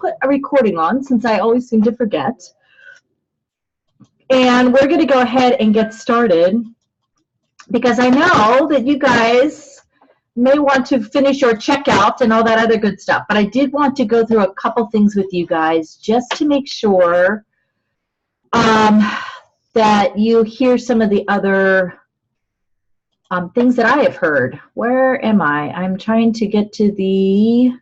put a recording on since I always seem to forget. And we're going to go ahead and get started because I know that you guys may want to finish your checkout and all that other good stuff. But I did want to go through a couple things with you guys just to make sure that you hear some of the other things that I have heard. Where am I? I'm trying to get to the,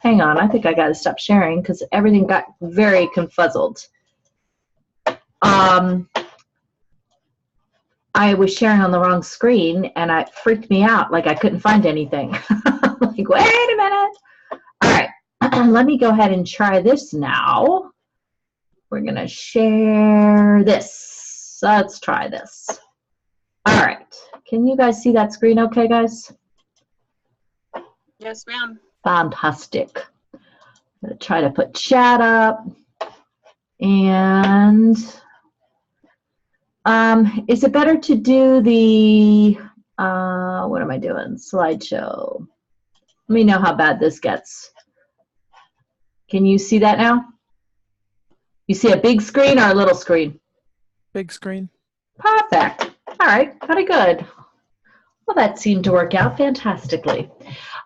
hang on, I think I got to stop sharing because everything got very confuzzled. I was sharing on the wrong screen and it freaked me out, like I couldn't find anything. Like, wait a minute. All right, let me go ahead and try this now. We're going to share this. Let's try this. All right. Can you guys see that screen okay, guys? Yes, ma'am. Fantastic. I'm going to try to put chat up. And is it better to do the, what am I doing? Slideshow. Let me know how bad this gets. Can you see that now? You see a big screen or a little screen? Big screen. Perfect. All right, very good. Well, that seemed to work out fantastically.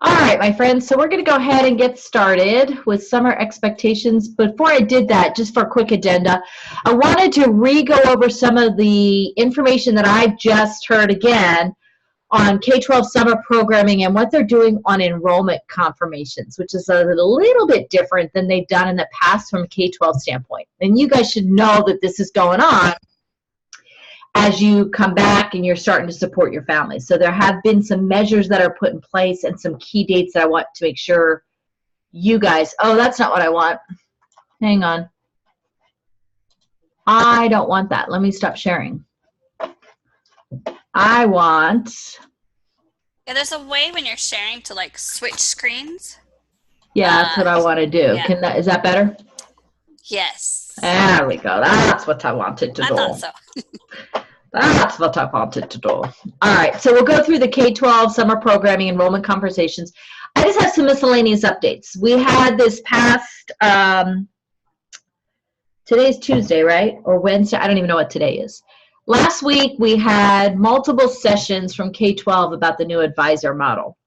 All right, my friends, so we're going to go ahead and get started with summer expectations. Before I did that, just for a quick agenda, I wanted to re-go over some of the information that I just heard again on K-12 summer programming and what they're doing on enrollment confirmations, which is a little bit different than they've done in the past from a K-12 standpoint. And you guys should know that this is going on as you come back and you're starting to support your family. So there have been some measures that are put in place and some key dates that I want to make sure you guys, oh, that's not what I want. Hang on. I don't want that. Let me stop sharing. I want. Yeah, there's a way when you're sharing to like switch screens. Yeah, that's what I want to do. Yeah. Is that better? Yes. There we go. That's what I wanted to do. I thought so. That's what I wanted to do. All right, so we'll go through the K-12 summer programming enrollment conversations. I just have some miscellaneous updates. We had this past, today's Tuesday, right? Or Wednesday? I don't even know what today is. Last week, we had multiple sessions from K-12 about the new advisor model.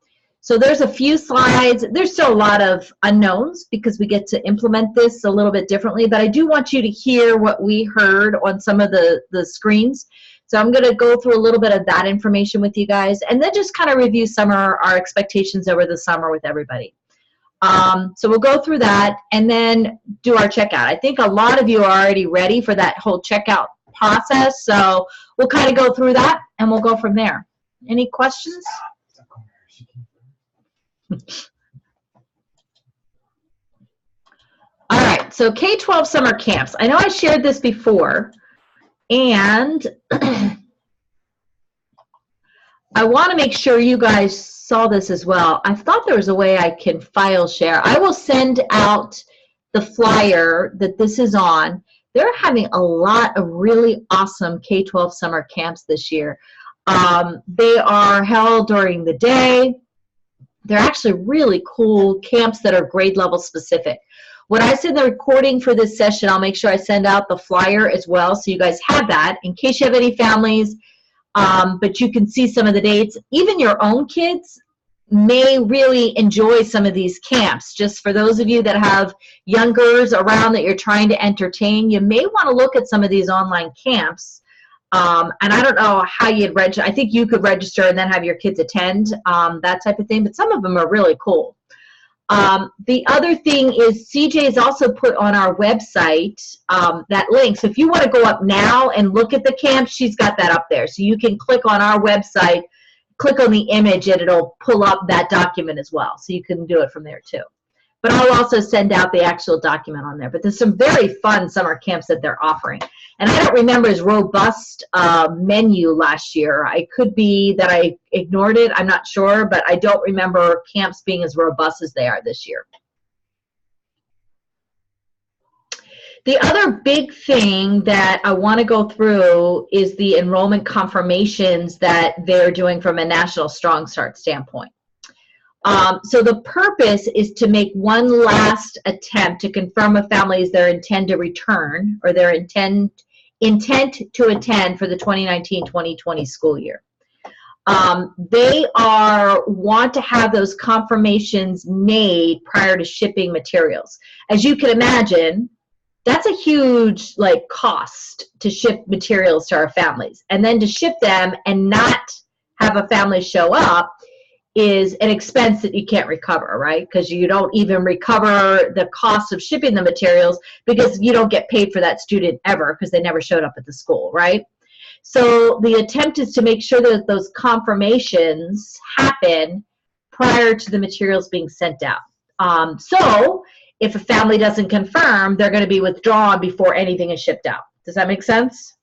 So there's a few slides. There's still a lot of unknowns because we get to implement this a little bit differently, but I do want you to hear what we heard on some of the screens. So I'm going to go through a little bit of that information with you guys and then just kind of review some of our expectations over the summer with everybody. So we'll go through that and then do our checkout. I think a lot of you are already ready for that whole checkout process. So we'll kind of go through that and we'll go from there. Any questions? All right, so K-12 summer camps. I know I shared this before, and I want to make sure you guys saw this as well. I thought there was a way I can file share. I will send out the flyer that this is on. They're having a lot of really awesome K-12 summer camps this year. They are held during the day. They're actually really cool camps that are grade level specific. When I send the recording for this session, I'll make sure I send out the flyer as well so you guys have that in case you have any families, but you can see some of the dates. Even your own kids may really enjoy some of these camps. Just for those of you that have youngers around that you're trying to entertain, you may want to look at some of these online camps. And I don't know how you'd register. I think you could register and then have your kids attend, that type of thing. But some of them are really cool. The other thing is CJ has also put on our website that link. So if you want to go up now and look at the camp, she's got that up there. So you can click on our website, click on the image, and it'll pull up that document as well. So you can do it from there too. But I'll also send out the actual document on there. But there's some very fun summer camps that they're offering. And I don't remember as robust menu last year. I could be that I ignored it. I'm not sure. But I don't remember camps being as robust as they are this year. The other big thing that I want to go through is the enrollment confirmations that they're doing from a National Strong Start standpoint. So the purpose is to make one last attempt to confirm a family's their intent to return or their intent to attend for the 2019-2020 school year. They want to have those confirmations made prior to shipping materials. As you can imagine, that's a huge cost to ship materials to our families. And then to ship them and not have a family show up is an expense that you can't recover, right? Because you don't even recover the cost of shipping the materials because you don't get paid for that student ever because they never showed up at the school, right? So the attempt is to make sure that those confirmations happen prior to the materials being sent out. So if a family doesn't confirm, they're going to be withdrawn before anything is shipped out. Does that make sense?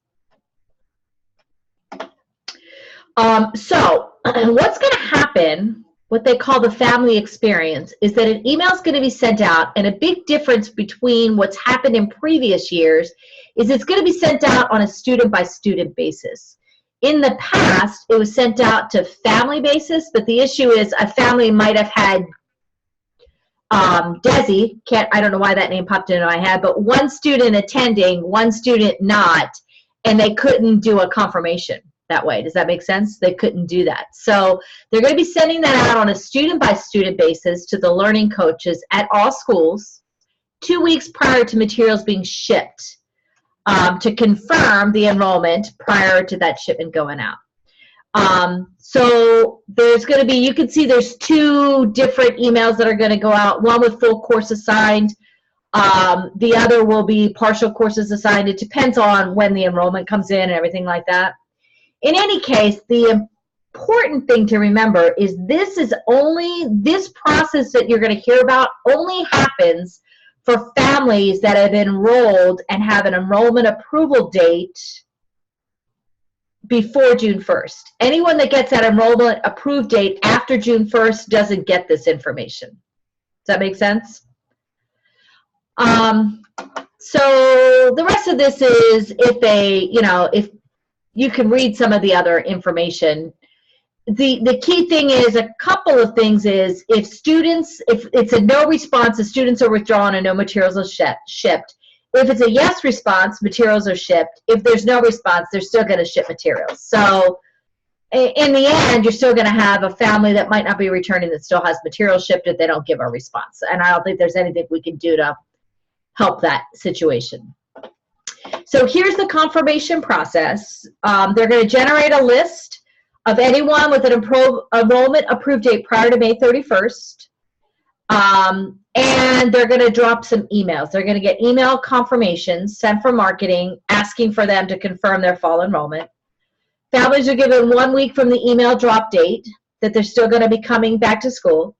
So what's going to happen, what they call the family experience, is that an email is going to be sent out, and a big difference between what's happened in previous years is it's going to be sent out on a student-by-student basis. In the past, it was sent out to family basis, but the issue is a family might have had Desi, I don't know why that name popped into my head, but one student attending, one student not, and they couldn't do a confirmation that way. Does that make sense? They couldn't do that. So they're going to be sending that out on a student-by-student basis to the learning coaches at all schools 2 weeks prior to materials being shipped to confirm the enrollment prior to that shipment going out. So there's going to be, you can see there's 2 different emails that are going to go out, one with full course assigned, the other will be partial courses assigned. It depends on when the enrollment comes in and everything like that. In any case, the important thing to remember is this process that you're going to hear about only happens for families that have enrolled and have an enrollment approval date before June 1st. Anyone that gets that enrollment approved date after June 1st doesn't get this information. Does that make sense? So the rest of this is if you can read some of the other information. The key thing is a couple of things is if it's a no response, the students are withdrawn and no materials are shipped. If it's a yes response, materials are shipped. If there's no response, they're still going to ship materials. So in the end, you're still going to have a family that might not be returning that still has materials shipped if they don't give a response. And I don't think there's anything we can do to help that situation. So here's the confirmation process. They're going to generate a list of anyone with an enrollment approved date prior to May 31st. And they're going to drop some emails. They're going to get email confirmations sent from marketing asking for them to confirm their fall enrollment. Families are given 1 week from the email drop date that they're still going to be coming back to school.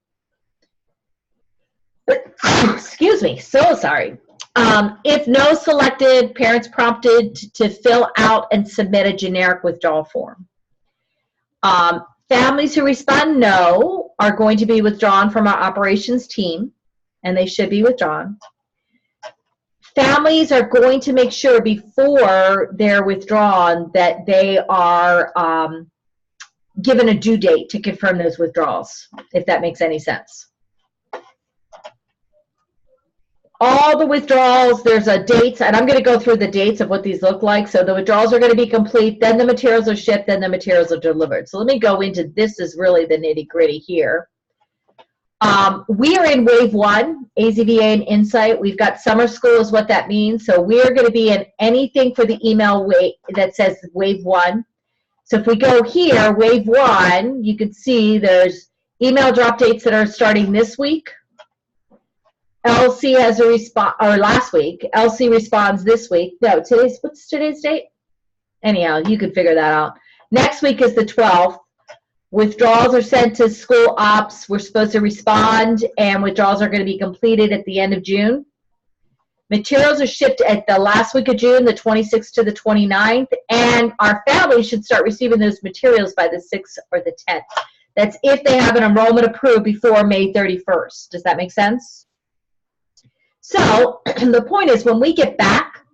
Excuse me, so sorry. If no selected, parents prompted to fill out and submit a generic withdrawal form. Families who respond no are going to be withdrawn from our operations team, and they should be withdrawn. Families are going to make sure before they're withdrawn that they are given a due date to confirm those withdrawals, if that makes any sense. All the withdrawals, there's a dates, and I'm going to go through the dates of what these look like. So the withdrawals are going to be complete, then the materials are shipped, then the materials are delivered. So let me go into, this is really the nitty-gritty here. We are in wave 1, AZVA and Insight. We've got summer school is what that means. So we're going to be in anything for the email wave that says wave 1. So if we go here, wave 1, you can see there's email drop dates that are starting this week. LC has a response, or last week. LC responds this week. No, what's today's date? Anyhow, you can figure that out. Next week is the 12th. Withdrawals are sent to school ops. We're supposed to respond, and withdrawals are going to be completed at the end of June. Materials are shipped at the last week of June, the 26th to the 29th, and our families should start receiving those materials by the 6th or the 10th. That's if they have an enrollment approved before May 31st. Does that make sense? So the point is, when we get back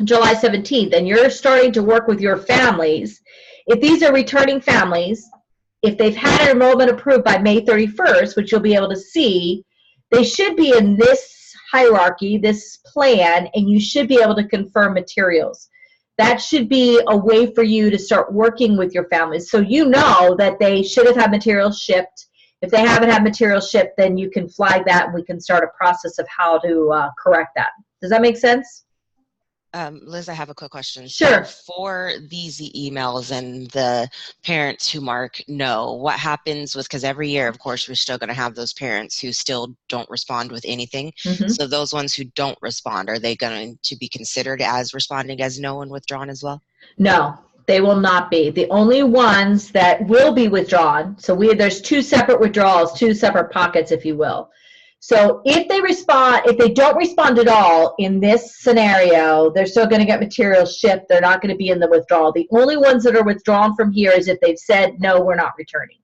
July 17th and you're starting to work with your families, if these are returning families, if they've had enrollment approved by May 31st, which you'll be able to see, they should be in this hierarchy, this plan, and you should be able to confirm materials. That should be a way for you to start working with your families. So you know that they should have had materials shipped. If they haven't had materials shipped, then you can flag that and we can start a process of how to correct that. Does that make sense? Liz, I have a quick question. Sure. So for these emails and the parents who mark no, what happens with, because every year, of course, we're still going to have those parents who still don't respond with anything. Mm-hmm. So those ones who don't respond, are they going to be considered as responding as no and withdrawn as well? No, they will not be. The only ones that will be withdrawn, so there's two separate withdrawals, two separate pockets, if you will. So if they don't respond at all in this scenario, they're still going to get materials shipped. They're not going to be in the withdrawal. The only ones that are withdrawn from here is if they've said, no, we're not returning.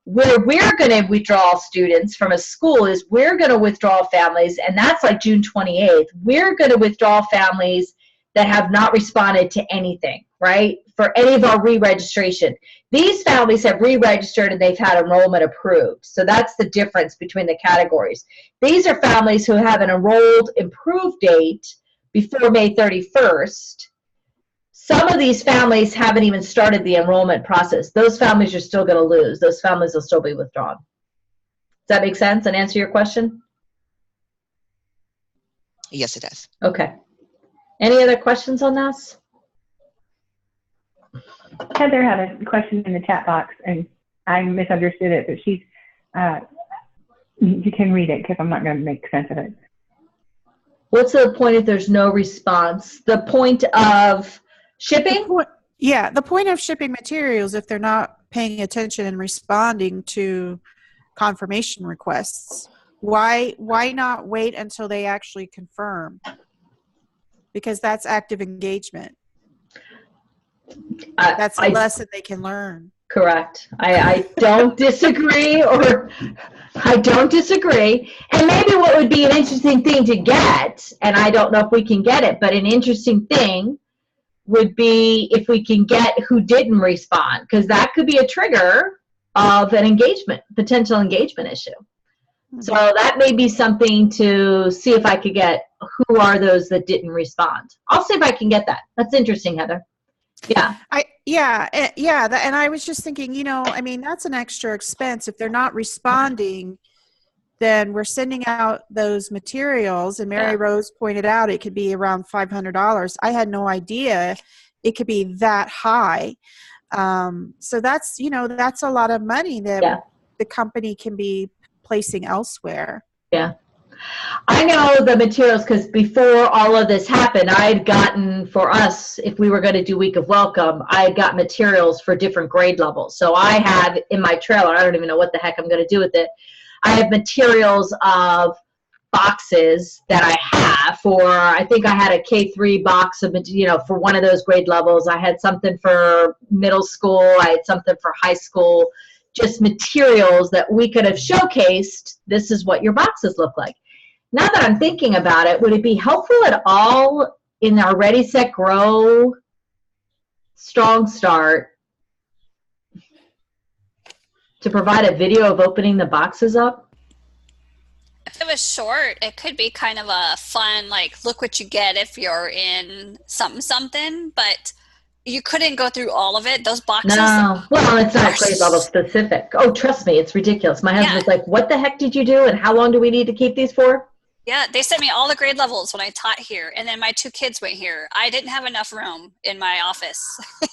Where we're going to withdraw students from a school is we're going to withdraw families, and that's like June 28th. We're going to withdraw families that have not responded to anything, right, for any of our re-registration. These families have re-registered and they've had enrollment approved. So that's the difference between the categories. These are families who have an enrolled approved date before May 31st. Some of these families haven't even started the enrollment process. Those families are still going to lose. Those families will still be withdrawn. Does that make sense and answer your question? Yes, it does. Okay. Any other questions on this? Heather had a question in the chat box, and I misunderstood it, but she's, you can read it because I'm not going to make sense of it. What's the point if there's no response? The point of shipping? The point of shipping materials, if they're not paying attention and responding to confirmation requests, why not wait until they actually confirm? Because that's active engagement. That's a lesson they can learn. Correct. I don't disagree, or I don't disagree. And maybe what would be an interesting thing to get, and I don't know if we can get it, but an interesting thing would be if we can get who didn't respond, because that could be a trigger of an potential engagement issue. So that may be something to see if I could get who are those that didn't respond. I'll see if I can get that. That's interesting, Heather. Yeah. And I was just thinking, I mean, that's an extra expense. If they're not responding, then we're sending out those materials. And Mary Rose pointed out it could be around $500. I had no idea it could be that high. So that's, that's a lot of money that the company can be placing elsewhere. Yeah. I know the materials because before all of this happened, I had gotten, for us, if we were going to do Week of Welcome, I had got materials for different grade levels. So I have in my trailer, I don't even know what the heck I'm going to do with it. I have materials of boxes that I have for, I think I had a K3 box of, for one of those grade levels. I had something for middle school. I had something for high school. Just materials that we could have showcased. This is what your boxes look like. Now that I'm thinking about it, would it be helpful at all in our Ready, Set, Grow Strong Start to provide a video of opening the boxes up? If it was short, it could be kind of a fun, like, look what you get if you're in something, but you couldn't go through all of it. Those boxes. No. Well, it's not grade level specific. Oh, trust me, it's ridiculous. My husband's like, what the heck did you do and how long do we need to keep these for? Yeah, they sent me all the grade levels when I taught here, and then my two kids went here. I didn't have enough room in my office.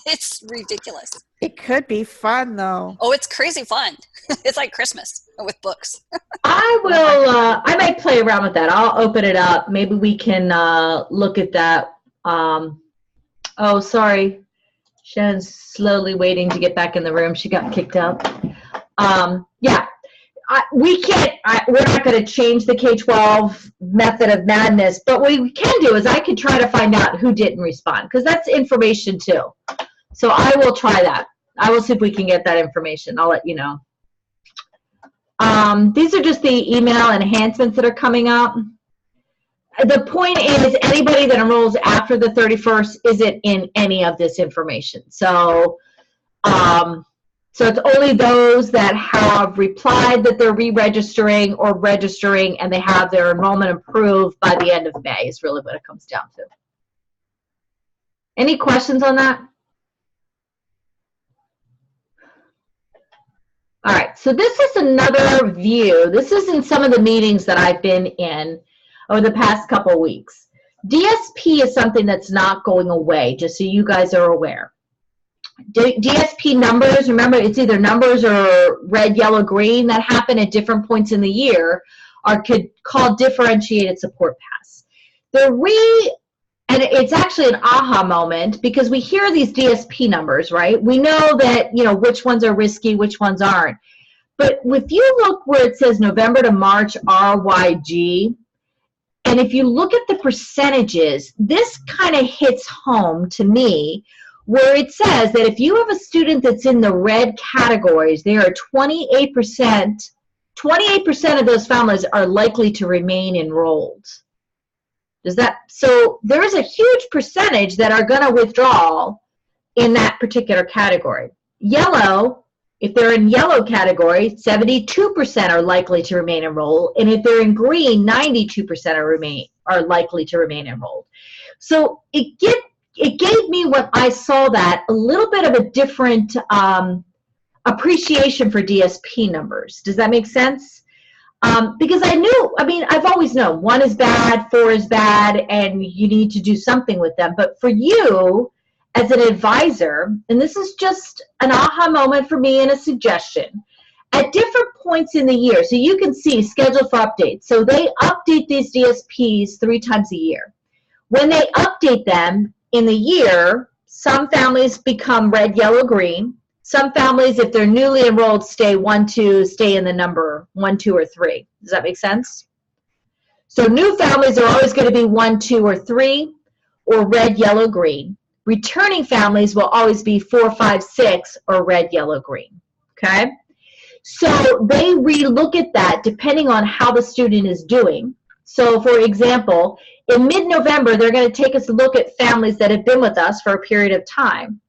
It's ridiculous. It could be fun, though. Oh, it's crazy fun. It's like Christmas with books. I might play around with that. I'll open it up. Maybe we can look at that. Oh, sorry. Shannon's slowly waiting to get back in the room. She got kicked out. Yeah. We can't, we're not going to change the K-12 method of madness, but what we can do is I could try to find out who didn't respond, because that's information too. So I will try that. I will see if we can get that information. I'll let you know. These are just the email enhancements that are coming up. The point is anybody that enrolls after the 31st isn't in any of this information. So So it's only those that have replied that they're re-registering or registering and they have their enrollment approved by the end of May is really what it comes down to. Any questions on that? All right, so this is another view. This is in some of the meetings that I've been in over the past couple of weeks. DSP is something that's not going away, just so you guys are aware. DSP numbers, remember, it's either numbers or red, yellow, green that happen at different points in the year are called differentiated support paths. And it's actually an aha moment because we hear these DSP numbers, right? We know that, you know, which ones are risky, which ones aren't. But if you look where it says November to March RYG, and if you look at the percentages, this kind of hits home to me where it says that if you have a student that's in the red categories, there are 28% of those families are likely to remain enrolled. So there's a huge percentage that are going to withdraw in that particular category. Yellow, if they're in yellow category, 72% are likely to remain enrolled, and if they're in green, 92% are likely to remain enrolled. So it gave me, when I saw that, a little bit of a different appreciation for DSP numbers. Does that make sense? Because I've always known 1 is bad, 4 is bad, and you need to do something with them. But for you, as an advisor, and this is just an aha moment for me and a suggestion, at different points in the year, so you can see schedule for updates. So they update these DSPs 3 times a year. When they update them in the year, some families become red, yellow, green. Some families, if they're newly enrolled, stay in the number 1, 2, or 3. Does that make sense? So new families are always going to be 1, 2, or 3, or red, yellow, green. Returning families will always be 4, 5, 6, or red, yellow, green. Okay? So they relook at that depending on how the student is doing. So for example, in mid-November, they're going to take us a look at families that have been with us for a period of time.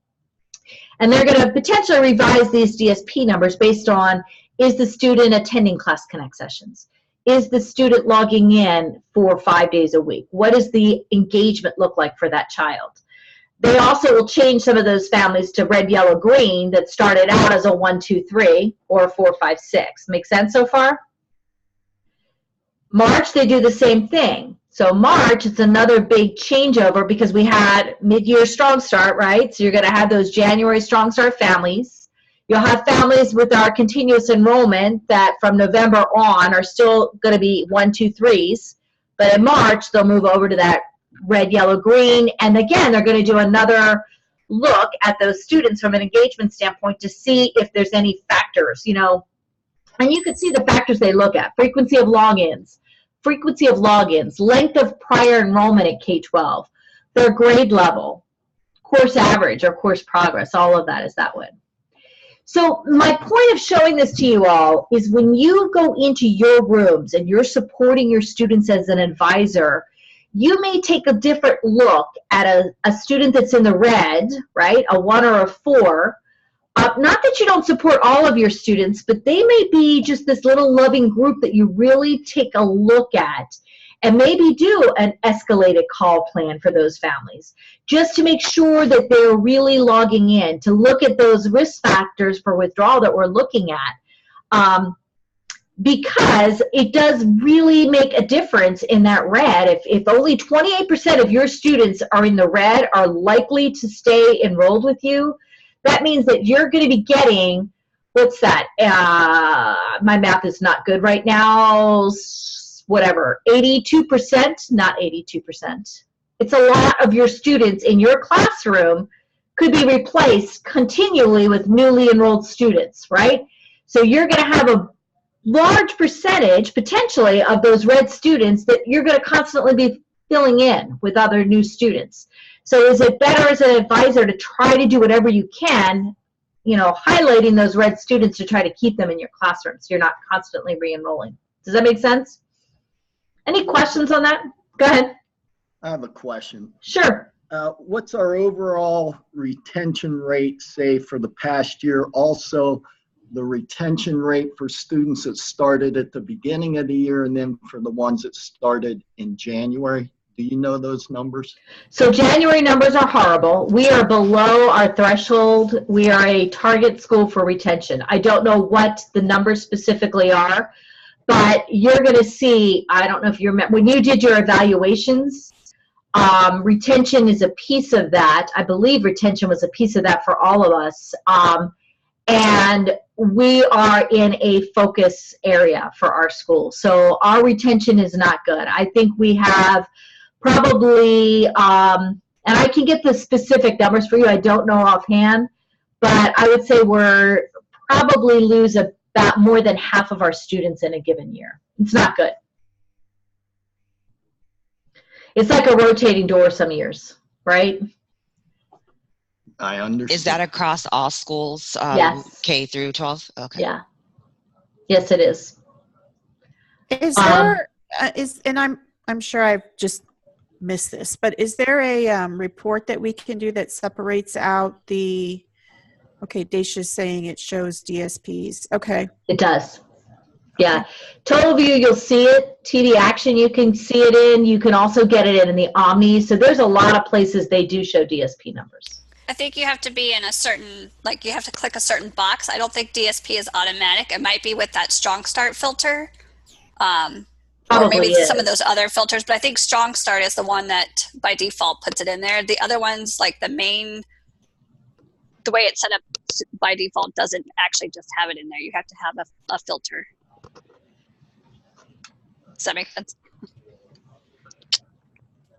And they're going to potentially revise these DSP numbers based on, is the student attending Class Connect sessions? Is the student logging in for 5 days a week? What does the engagement look like for that child? They also will change some of those families to red, yellow, green that started out as a 1, 2, 3 or 4, 5, 6. Make sense so far? March, they do the same thing. So March, it's another big changeover because we had mid-year Strong Start, right? So you're going to have those January Strong Start families. You'll have families with our continuous enrollment that from November on are still going to be 1, 2, 3s. But in March, they'll move over to that red, yellow, green. And again, they're going to do another look at those students from an engagement standpoint to see if there's any factors, you know. And you can see the factors they look at: frequency of logins, length of prior enrollment at K-12, their grade level, course average or course progress, all of that is that way. So my point of showing this to you all is when you go into your rooms and you're supporting your students as an advisor, you may take a different look at a student that's in the red, right, a 1 or a 4. Not that you don't support all of your students, but they may be just this little loving group that you really take a look at and maybe do an escalated call plan for those families, just to make sure that they're really logging in, to look at those risk factors for withdrawal that we're looking at. Because it does really make a difference in that red. If only 28% of your students are in the red, are likely to stay enrolled with you, that means that you're going to be getting, what's that? My math is not good right now. Whatever, 82%, not 82%. It's a lot of your students in your classroom could be replaced continually with newly enrolled students, right? So you're going to have a large percentage, potentially, of those red students that you're going to constantly be filling in with other new students. So is it better as an advisor to try to do whatever you can, you know, highlighting those red students to try to keep them in your classroom so you're not constantly re-enrolling? Does that make sense? Any questions on that? Go ahead. I have a question. Sure. What's our overall retention rate, say, for the past year? Also, the retention rate for students that started at the beginning of the year and then for the ones that started in January. Do you know those numbers? So January numbers are horrible. We are below our threshold. We are a target school for retention. I don't know what the numbers specifically are, but you're going to see, I don't know if you remember, when you did your evaluations, retention is a piece of that. I believe retention was a piece of that for all of us. And we are in a focus area for our school. So our retention is not good. I think we have probably, and I can get the specific numbers for you, I don't know offhand, but I would say we're probably lose about more than half of our students in a given year. It's not good. It's like a rotating door some years, right? I understand. Is that across all schools, Yes. K through 12? Okay. Yeah. Yes, it is. Is there, and I'm sure I've just missed this, but is there a report that we can do that separates out the, okay, Dacia's saying it shows DSPs. Okay. It does. Yeah. Total View, you'll see it. TV Action, you can see it in. You can also get it in the Omni. So there's a lot of places they do show DSP numbers. I think you have to be in a certain, like you have to click a certain box. I don't think DSP is automatic. It might be with that Strong Start filter. Or maybe some of those other filters, but I think Strong Start is the one that by default puts it in there. The other ones, like the way it's set up by default doesn't actually just have it in there. You have to have a filter. Does that make sense?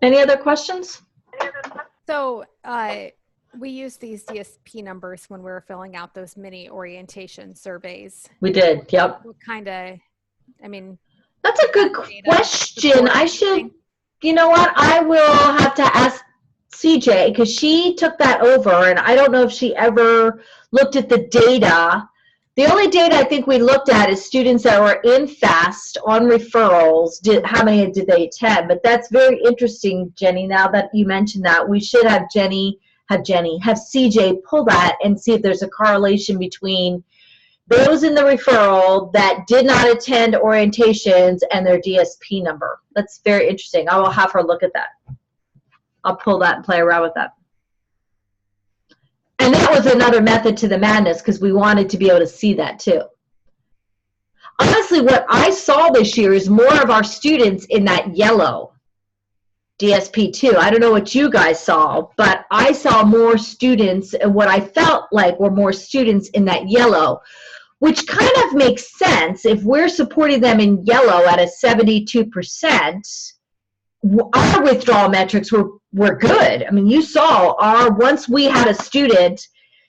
Any other questions? So we use these DSP numbers when we were filling out those mini orientation surveys. We did, yep. What kind of, I mean. That's a good question. I should, you know what, I will have to ask CJ because she took that over and I don't know if she ever looked at the data. The only data I think we looked at is students that were in FAST on referrals. How many did they attend? But that's very interesting, Jenny. Now that you mentioned that, we should have CJ pull that and see if there's a correlation between those in the referral that did not attend orientations and their DSP number. That's very interesting. I will have her look at that. I'll pull that and play around with that. And that was another method to the madness because we wanted to be able to see that too. Honestly, what I saw this year is more of our students in that yellow DSP2. I don't know what you guys saw, but I saw more students, and what I felt like were more students in that yellow, which kind of makes sense if we're supporting them in yellow at a 72%. Our withdrawal metrics were good. I mean, you saw once we had a student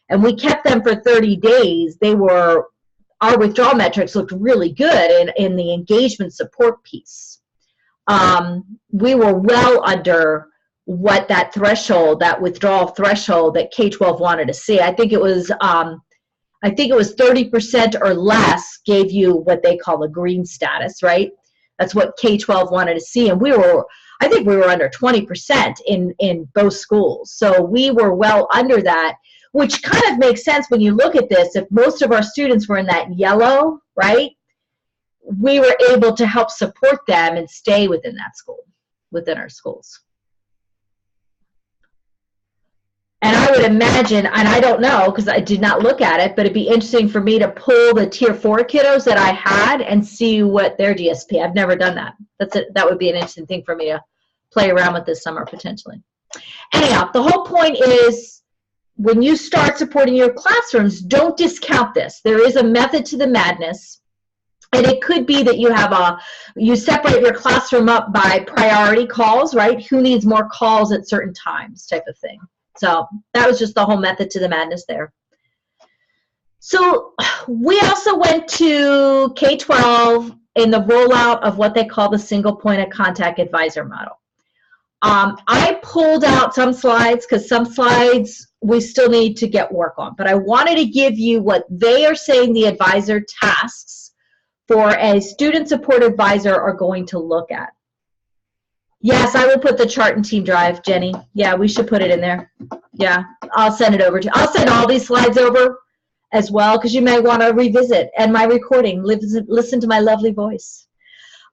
and we kept them for 30 days, our withdrawal metrics looked really good in the engagement support piece. We were well under what that threshold, that withdrawal threshold that K-12 wanted to see. I think it was 30% or less gave you what they call a green status, right? That's what K-12 wanted to see. And I think we were under 20% in both schools. So we were well under that, which kind of makes sense when you look at this. If most of our students were in that yellow, right, we were able to help support them and stay within that school, within our schools. And I would imagine, and I don't know because I did not look at it, but it'd be interesting for me to pull the tier 4 kiddos that I had and see what their DSP. I've never done that. That would be an interesting thing for me to play around with this summer potentially. Anyhow, the whole point is when you start supporting your classrooms, don't discount this. There is a method to the madness. And it could be that you separate your classroom up by priority calls, right? Who needs more calls at certain times type of thing. So that was just the whole method to the madness there. So we also went to K-12 in the rollout of what they call the single point of contact advisor model. I pulled out some slides because some slides we still need to get work on, but I wanted to give you what they are saying the advisor tasks for a student support advisor are going to look at. Yes, I will put the chart in Team Drive, Jenny. Yeah, we should put it in there. Yeah, I'll send it over to you. I'll send all these slides over as well, because you may want to revisit, and my recording, listen to my lovely voice.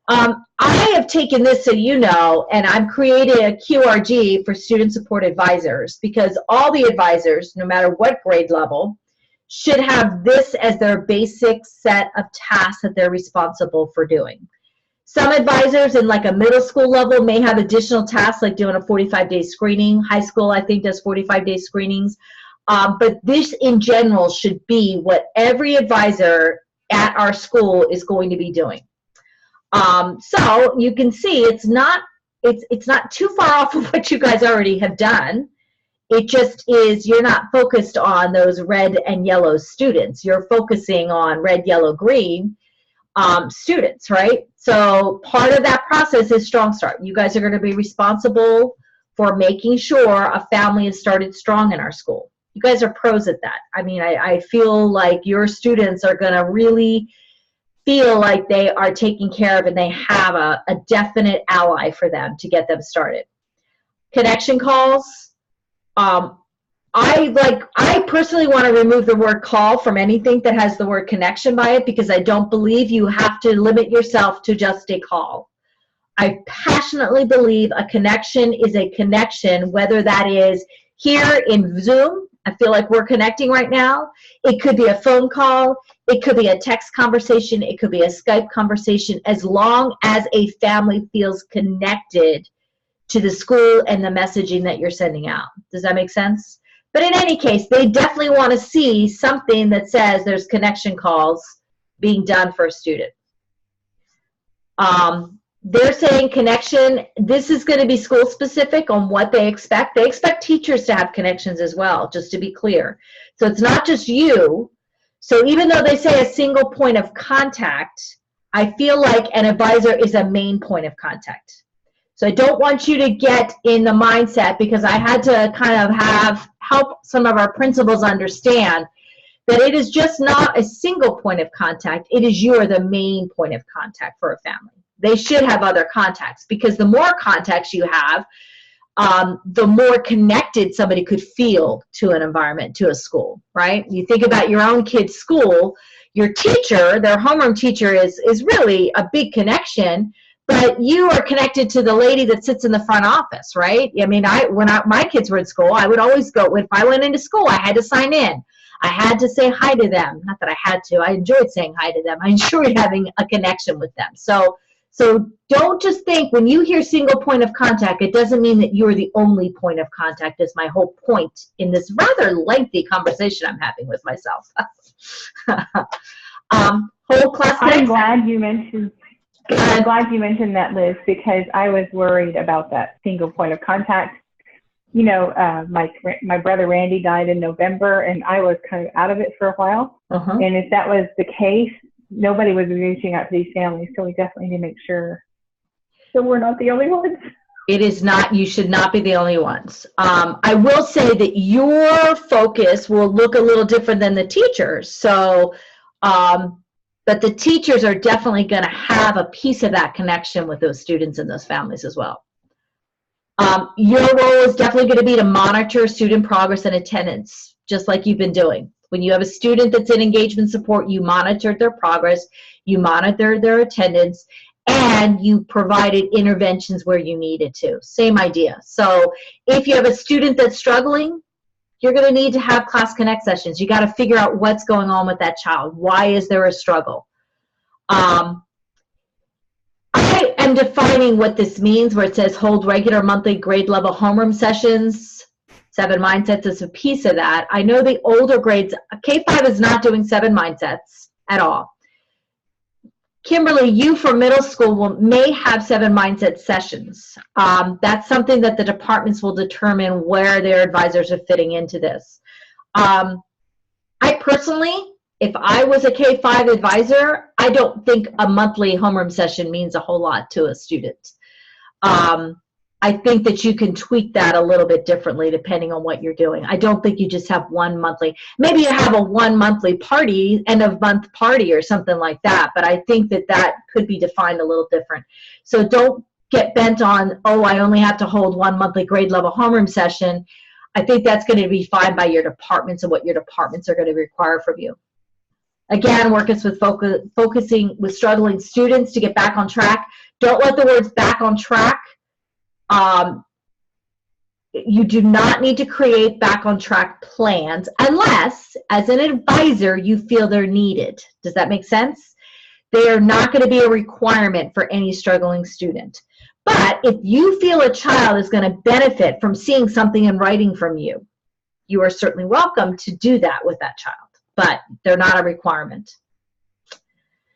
I have taken this, so you know, and I'm creating a QRG for student support advisors, because all the advisors, no matter what grade level, should have this as their basic set of tasks that they're responsible for doing. Some advisors in like a middle school level may have additional tasks, like doing a 45-day screening. High school, I think, does 45-day screenings. But this in general should be what every advisor at our school is going to be doing. So you can see it's not too far off of what you guys already have done. It just is, you're not focused on those red and yellow students. You're focusing on red, yellow, green students, right? So part of that process is Strong Start. You guys are going to be responsible for making sure a family is started strong in our school. You guys are pros at that. I mean, I feel like your students are going to really feel like they are taken care of and they have a definite ally for them to get them started. Connection calls. I personally want to remove the word call from anything that has the word connection by it, because I don't believe you have to limit yourself to just a call. I passionately believe a connection is a connection, whether that is here in Zoom. I feel like we're connecting right now. It could be a phone call. It could be a text conversation. It could be a Skype conversation, as long as a family feels connected to the school and the messaging that you're sending out. Does that make sense? But in any case, they definitely want to see something that says there's connection calls being done for a student. They're saying connection, this is going to be school specific on what they expect. They expect teachers to have connections as well, just to be clear. So it's not just you. So even though they say a single point of contact, I feel like an advisor is a main point of contact. So I don't want you to get in the mindset, because I had to kind of help some of our principals understand that it is just not a single point of contact. It is you are the main point of contact for a family. They should have other contacts, because the more contacts you have, the more connected somebody could feel to an environment, to a school, right? You think about your own kid's school, your teacher, their homeroom teacher is really a big connection, but you are connected to the lady that sits in the front office, right? I mean, when my kids were in school, I would always go, if I went into school, I had to sign in. I had to say hi to them. Not that I had to. I enjoyed saying hi to them. I enjoyed having a connection with them. So don't just think when you hear single point of contact, it doesn't mean that you're the only point of contact, is my whole point in this rather lengthy conversation I'm having with myself. Whole class. I'm glad you mentioned that, Liz, because I was worried about that single point of contact. You know, my brother Randy died in November, and I was kind of out of it for a while. And if that was the case, nobody was reaching out to these families, so we definitely need to make sure that we're not the only ones. It is not. You should not be the only ones. I will say that your focus will look a little different than the teachers. So, but the teachers are definitely going to have a piece of that connection with those students and those families as well. Your role is definitely going to be to monitor student progress and attendance, just like you've been doing. When you have a student that's in engagement support, you monitor their progress, you monitor their attendance, and you provided interventions where you needed to. Same idea. So if you have a student that's struggling, you're going to need to have class connect sessions. You got to figure out what's going on with that child. Why is there a struggle? I am defining what this means, where it says hold regular monthly grade level homeroom sessions. 7 Mindsets is a piece of that. I know the older grades, K-5 is not doing 7 Mindsets at all. Kimberly, you for middle school may have 7 Mindset sessions. That's something that the departments will determine where their advisors are fitting into this. I personally, if I was a K-5 advisor, I don't think a monthly homeroom session means a whole lot to a student. I think that you can tweak that a little bit differently depending on what you're doing. I don't think you just have one monthly. Maybe you have a 1 monthly party, end of month party or something like that, but I think that that could be defined a little different. So don't get bent on, oh, I only have to hold one monthly grade level homeroom session. I think that's going to be fine by your departments and what your departments are going to require from you. Again, work us with focusing with struggling students to get back on track. Don't let the words back on track. You do not need to create back on track plans unless, as an advisor, you feel they're needed. Does that make sense? They are not going to be a requirement for any struggling student. But if you feel a child is going to benefit from seeing something in writing from you, you are certainly welcome to do that with that child, but they're not a requirement.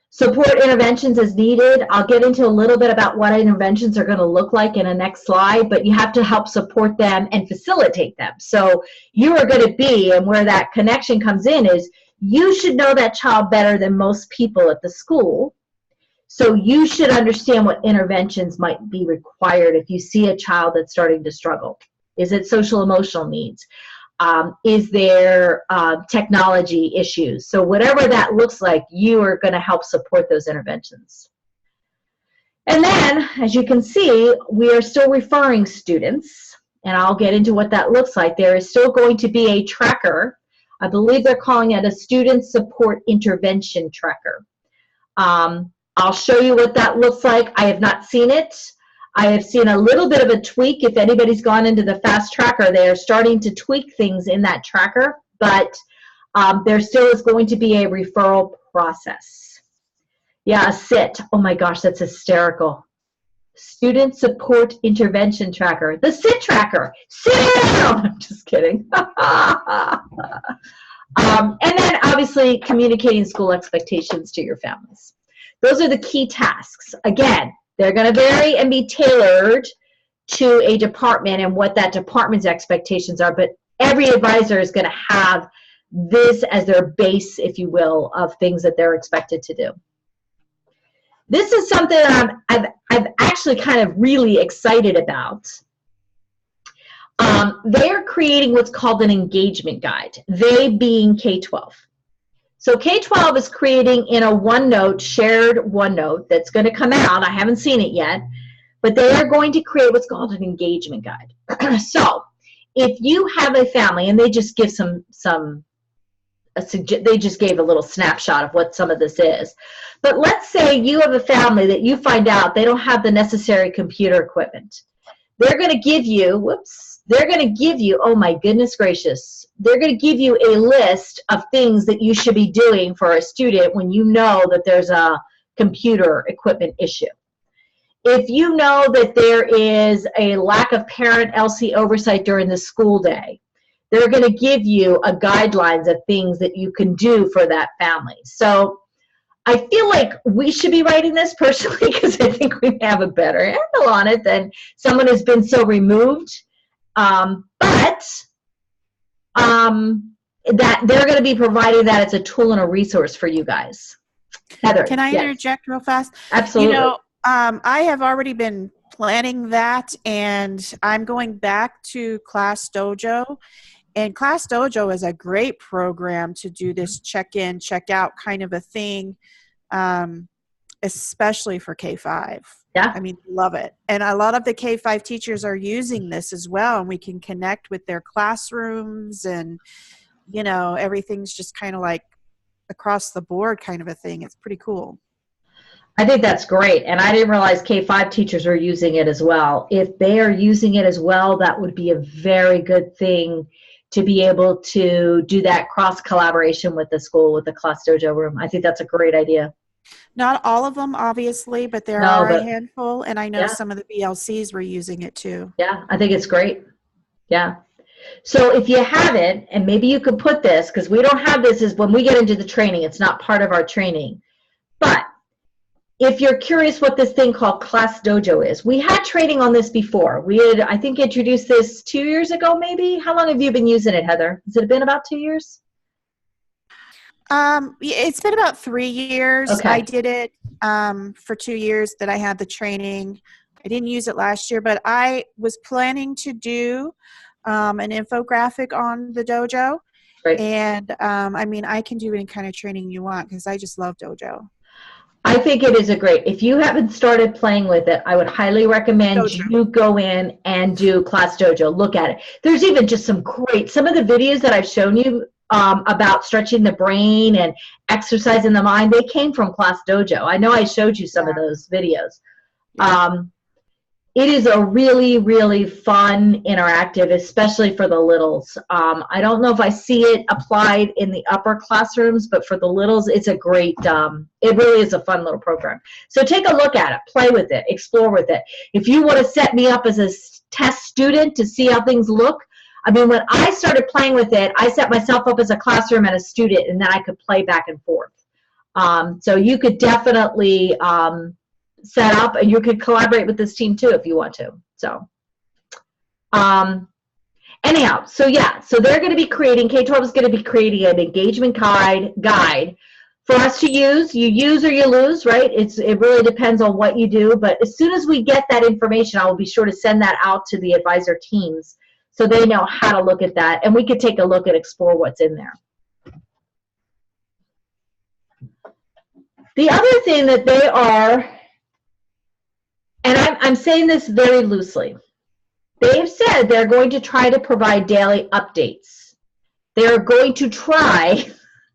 Support interventions as needed. I'll get into a little bit about what interventions are going to look like in a next slide, but you have to help support them and facilitate them. So you are going to be, and where that connection comes in is, you should know that child better than most people at the school. So you should understand what interventions might be required if you see a child that's starting to struggle. Is it social emotional needs? Is there technology issues? So whatever that looks like, you are going to help support those interventions. And then, as you can see, we are still referring students, and I'll get into what that looks like. There is still going to be a tracker. I believe they're calling it a student support intervention tracker. I'll show you what that looks like. I have not seen it. I have seen a little bit of a tweak. If anybody's gone into the FAST tracker, they are starting to tweak things in that tracker, but there still is going to be a referral process. Yeah, a SIT. Oh my gosh, that's hysterical. Student Support Intervention Tracker. The SIT tracker. Sit down! I'm just kidding. And then obviously communicating school expectations to your families. Those are the key tasks. Again, they're going to vary and be tailored to a department and what that department's expectations are, but every advisor is going to have this as their base, if you will, of things that they're expected to do. This is something that I'm actually kind of really excited about. They're creating what's called an engagement guide, they being K-12. So K-12 is creating in a OneNote, shared OneNote that's going to come out. I haven't seen it yet, but they are going to create what's called an engagement guide. So if you have a family, and they just give they just gave a little snapshot of what some of this is. But let's say you have a family that you find out they don't have the necessary computer equipment. They're going to give you, oh my goodness gracious, they're going to give you a list of things that you should be doing for a student when you know that there's a computer equipment issue. If you know that there is a lack of parent LC oversight during the school day, they're going to give you a guidelines of things that you can do for that family. So I feel like we should be writing this personally because I think we have a better handle on it than someone who's been so removed. That they're going to be providing that as a tool and a resource for you guys. Heather, can I yes. interject real fast? Absolutely. You know, I have already been planning that, and I'm going back to Class Dojo. And Class Dojo is a great program to do this check-in, check-out kind of a thing, especially for K-5. Yeah. I mean, love it. And a lot of the K-5 teachers are using this as well, and we can connect with their classrooms, and, you know, everything's just kind of like across the board kind of a thing. It's pretty cool. I think that's great. And I didn't realize K-5 teachers are using it as well. If they are using it as well, that would be a very good thing to be able to do that cross collaboration with the school, with the Class Dojo room. I think that's a great idea. Not all of them, obviously, but there are a handful, and I know some of the BLCs were using it too. Yeah, I think it's great. Yeah. So if you have it, and maybe you could put this, because we don't have this, is when we get into the training, it's not part of our training. But if you're curious what this thing called Class Dojo is, we had training on this before. We had, I think, introduced this 2 years ago, maybe. How long have you been using it, Heather? Has it been about 2 years? It's been about 3 years. Okay. I did it for 2 years that I had the training. I didn't use it last year, but I was planning to do an infographic on the dojo. Right. And I mean, I can do any kind of training you want because I just love dojo. I think it is a great, if you haven't started playing with it, I would highly recommend Dojo. you go in and do Class Dojo. Look at it. There's even just some of the videos that I've shown you about stretching the brain and exercising the mind, they came from Class Dojo. I know I showed you some of those videos. It is a really, really fun interactive, especially for the littles. I don't know if I see it applied in the upper classrooms, but for the littles, it's a great, it really is a fun little program. So take a look at it, play with it, explore with it. If you want to set me up as a test student to see how things look, I mean, when I started playing with it, I set myself up as a classroom and a student, and then I could play back and forth. So you could definitely set up, and you could collaborate with this team too if you want to. So anyhow, so yeah, so they're going to be creating, K-12 is going to be creating an engagement guide for us to use. You use or you lose, right? It really depends on what you do, but as soon as we get that information, I will be sure to send that out to the advisor teams so they know how to look at that, and we could take a look and explore what's in there. The other thing that they are, and I'm saying this very loosely, they've said they're going to try to provide daily updates. They're going to try,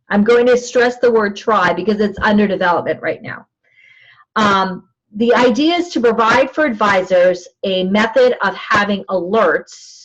I'm going to stress the word try because it's under development right now. The idea is to provide for advisors a method of having alerts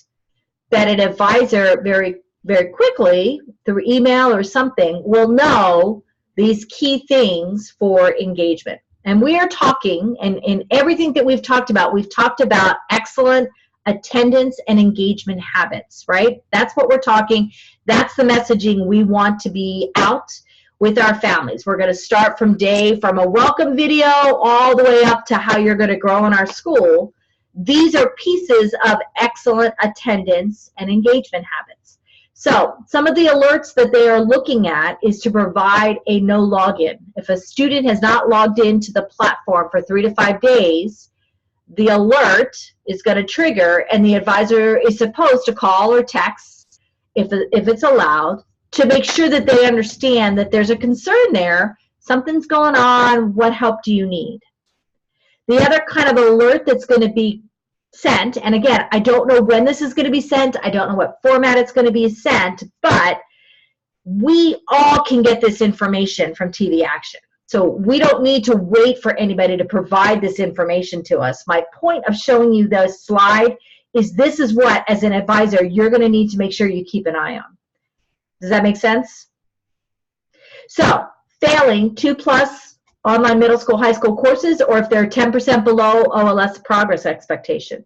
that an advisor very, very quickly, through email or something, will know these key things for engagement. And we are talking, and in everything that we've talked about excellent attendance and engagement habits, right? That's what we're talking. That's the messaging we want to be out with our families. We're going to start from a welcome video all the way up to how you're going to grow in our school. These are pieces of excellent attendance and engagement habits. So some of the alerts that they are looking at is to provide a no login. If a student has not logged into the platform for 3 to 5 days, the alert is going to trigger, and the advisor is supposed to call or text, if it's allowed, to make sure that they understand that there's a concern there, something's going on, what help do you need? The other kind of alert that's going to be sent, and again, I don't know when this is going to be sent, I don't know what format it's going to be sent, but we all can get this information from TV Action. So we don't need to wait for anybody to provide this information to us. My point of showing you this slide is this is what, as an advisor, you're going to need to make sure you keep an eye on. Does that make sense? So failing 2+ online middle school, high school courses, or if they're 10% below OLS progress expectation.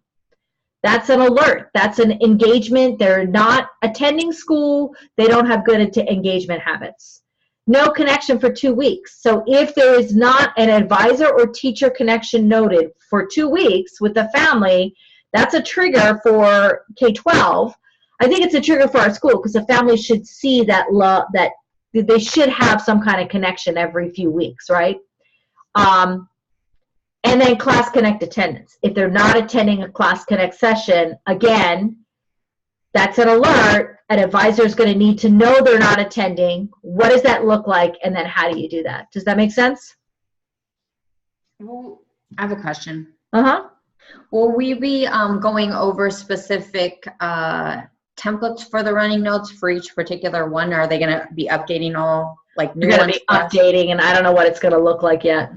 That's an alert. That's an engagement. They're not attending school. They don't have good engagement habits. No connection for 2 weeks. So if there is not an advisor or teacher connection noted for 2 weeks with the family, that's a trigger for K-12. I think it's a trigger for our school because the family should see that they should have some kind of connection every few weeks, right? And then Class Connect attendance. If they're not attending a Class Connect session, again, that's an alert. An advisor is going to need to know they're not attending. What does that look like? And then how do you do that? Does that make sense? Well, I have a question. Uh-huh. Will we be going over specific templates for the running notes for each particular one? Or are they going to be updating all like new They're ones? going to be updating, and I don't know what it's going to look like yet.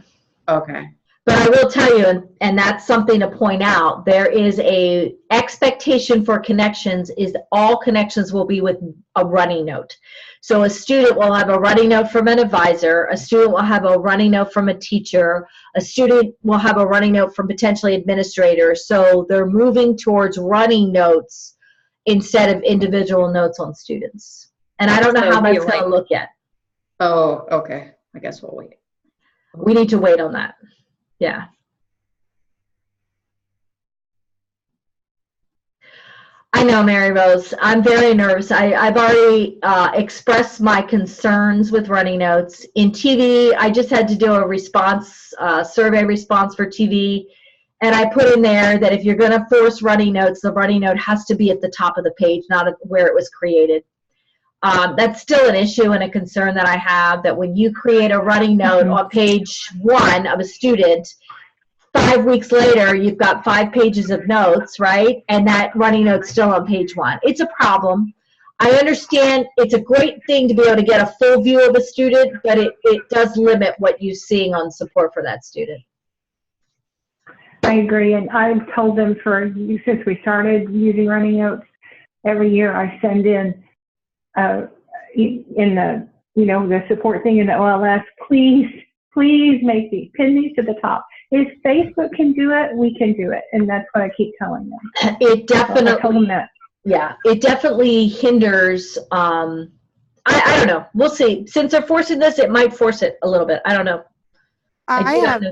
Okay. But I will tell you, and that's something to point out, there is a expectation for connections is all connections will be with a running note. So a student will have a running note from an advisor, a student will have a running note from a teacher, a student will have a running note from potentially administrators. So they're moving towards running notes instead of individual notes on students. And I don't know how that's going to look yet. Oh, okay. I guess we'll wait. We need to wait on that. Yeah. I know, Mary Rose. I'm very nervous. I've already expressed my concerns with running notes. In TV, I just had to do a response, survey response for TV, and I put in there that if you're going to force running notes, the running note has to be at the top of the page, not where it was created. That's still an issue and a concern that I have, that when you create a running note on page 1 of a student, 5 weeks later, you've got 5 pages of notes, right? And that running note's still on page 1. It's a problem. I understand it's a great thing to be able to get a full view of a student, but it does limit what you're seeing on support for that student. I agree, and I've told them since we started using running notes, every year I send in the support thing in the OLS, please make these, pin these to the top. If Facebook can do it, we can do it, and that's what I keep telling them. It definitely, so I told them that. Yeah, it definitely hinders. I don't know. We'll see. Since they're forcing this, it might force it a little bit. I don't know. I have,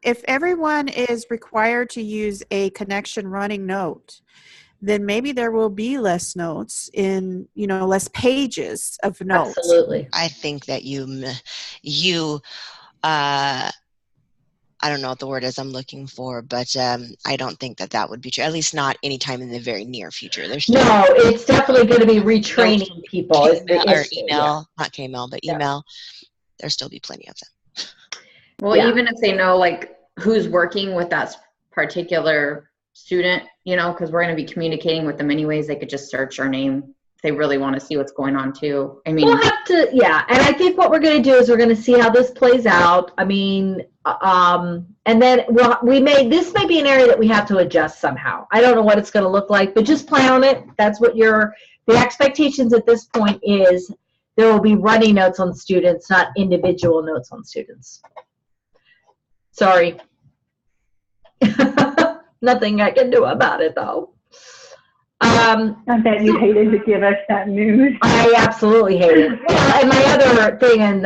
if everyone is required to use a connection running note, then maybe there will be less notes in, less pages of notes. Absolutely. I think that I don't know what the word is I'm looking for, but I don't think that would be true, at least not anytime in the very near future. No, it's definitely going to be retraining people. Not K-mail, but email. There'll still be plenty of them. Well, even if they know who's working with that particular student, because we're going to be communicating with them anyways, they could just search our name if they really want to see what's going on too. I mean, we'll have to, and I think what we're going to do is we're going to see how this plays out. I mean, and then this may be an area that we have to adjust somehow. I don't know what it's going to look like, but just plan on it. That's what the expectations at this point is. There will be running notes on students, not individual notes on students. Sorry. Nothing I can do about it, though. I bet you hated to give us that news. I absolutely hate it. Well, and my other thing in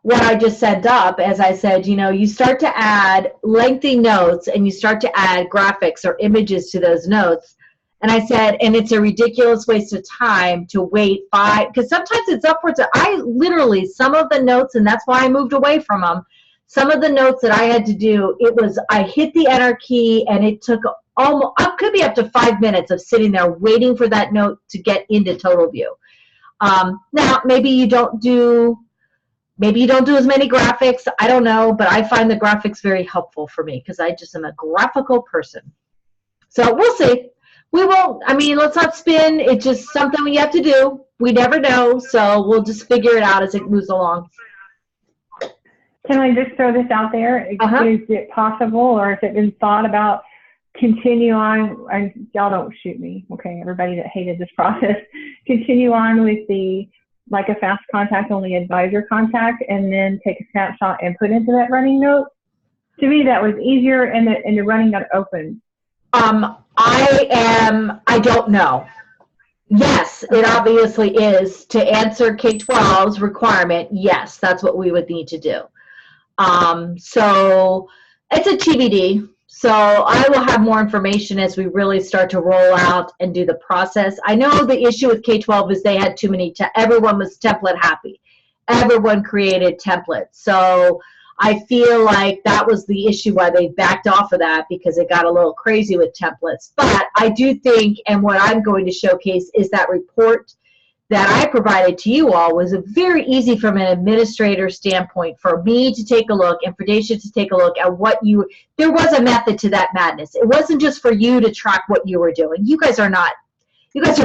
what I just sent up, as I said, you start to add lengthy notes and you start to add graphics or images to those notes. And I said, and it's a ridiculous waste of time to wait because sometimes it's upwards of, some of the notes, and that's why I moved away from them. Some of the notes that I had to do, I hit the enter key and it took could be up to 5 minutes of sitting there waiting for that note to get into total view. Now, maybe you don't do as many graphics. I don't know, but I find the graphics very helpful for me because I just am a graphical person. So we'll see. We won't, let's not spin. It's just something we have to do. We never know, so we'll just figure it out as it moves along. Can I just throw this out there? Is it possible, or has it been thought about continue on, and y'all don't shoot me, okay, everybody that hated this process, continue on with a fast contact only advisor contact and then take a snapshot and put into that running note? To me, that was easier and the running note open. I don't know. Yes, it obviously is. To answer K-12's requirement, yes, that's what we would need to do. So it's a TBD. So I will have more information as we really start to roll out and do the process. I know the issue with K-12 is they had too many, everyone was template happy. Everyone created templates. So I feel like that was the issue why they backed off of that, because it got a little crazy with templates. But I do think, and what I'm going to showcase is that report that I provided to you all was very easy from an administrator standpoint for me to take a look and for Daisha to take a look at there was a method to that madness. It wasn't just for you to track what you were doing. You guys are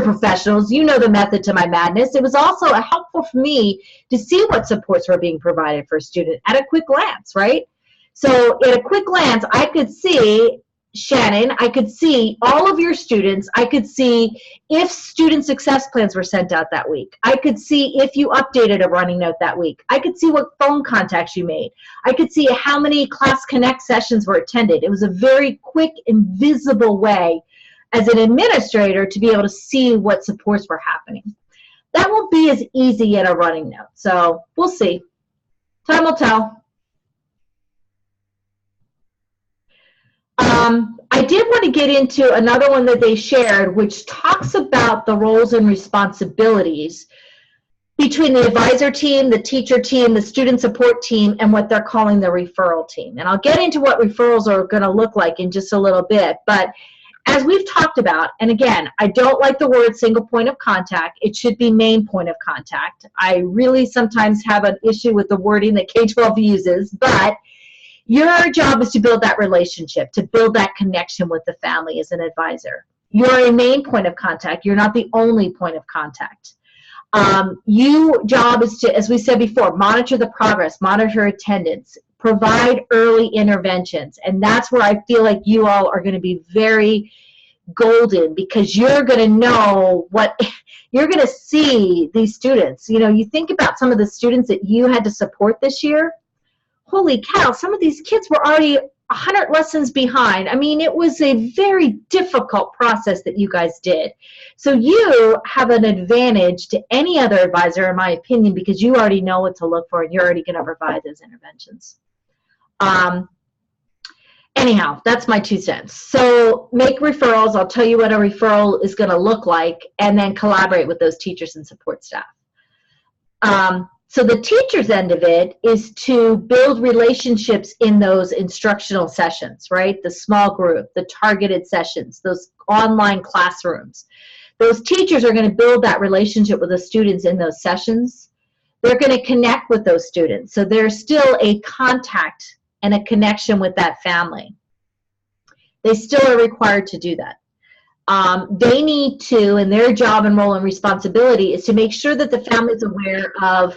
professionals. You know the method to my madness. It was also helpful for me to see what supports were being provided for a student at a quick glance, right? So at a quick glance, I could see, Shannon, I could see all of your students. I could see if student success plans were sent out that week. I could see if you updated a running note that week. I could see what phone contacts you made. I could see how many Class Connect sessions were attended. It was a very quick and visible way as an administrator to be able to see what supports were happening. That won't be as easy in a running note. So we'll see. Time will tell. I did want to get into another one that they shared, which talks about the roles and responsibilities between the advisor team, the teacher team, the student support team, and what they're calling the referral team. And I'll get into what referrals are going to look like in just a little bit. But as we've talked about, and again, I don't like the word single point of contact. It should be main point of contact. I really sometimes have an issue with the wording that K-12 uses, but your job is to build that relationship, to build that connection with the family as an advisor. You're a main point of contact. You're not the only point of contact. Your job is to, as we said before, monitor the progress, monitor attendance, provide early interventions. And that's where I feel like you all are going to be very golden, because you're going to know what, you're going to see these students. You know, you think about some of the students that you had to support this year. Holy cow, some of these kids were already 100 lessons behind. I mean, it was a very difficult process that you guys did. So you have an advantage to any other advisor, in my opinion, because you already know what to look for and you're already going to provide those interventions. Anyhow, that's my 2 cents. So make referrals. I'll tell you what a referral is going to look like, and then collaborate with those teachers and support staff. So the teacher's end of it is to build relationships in those instructional sessions, right? The small group, the targeted sessions, those online classrooms. Those teachers are going to build that relationship with the students in those sessions. They're going to connect with those students. So there's still a contact and a connection with that family. They still are required to do that. They need to, and their job and role and responsibility is to make sure that the family is aware of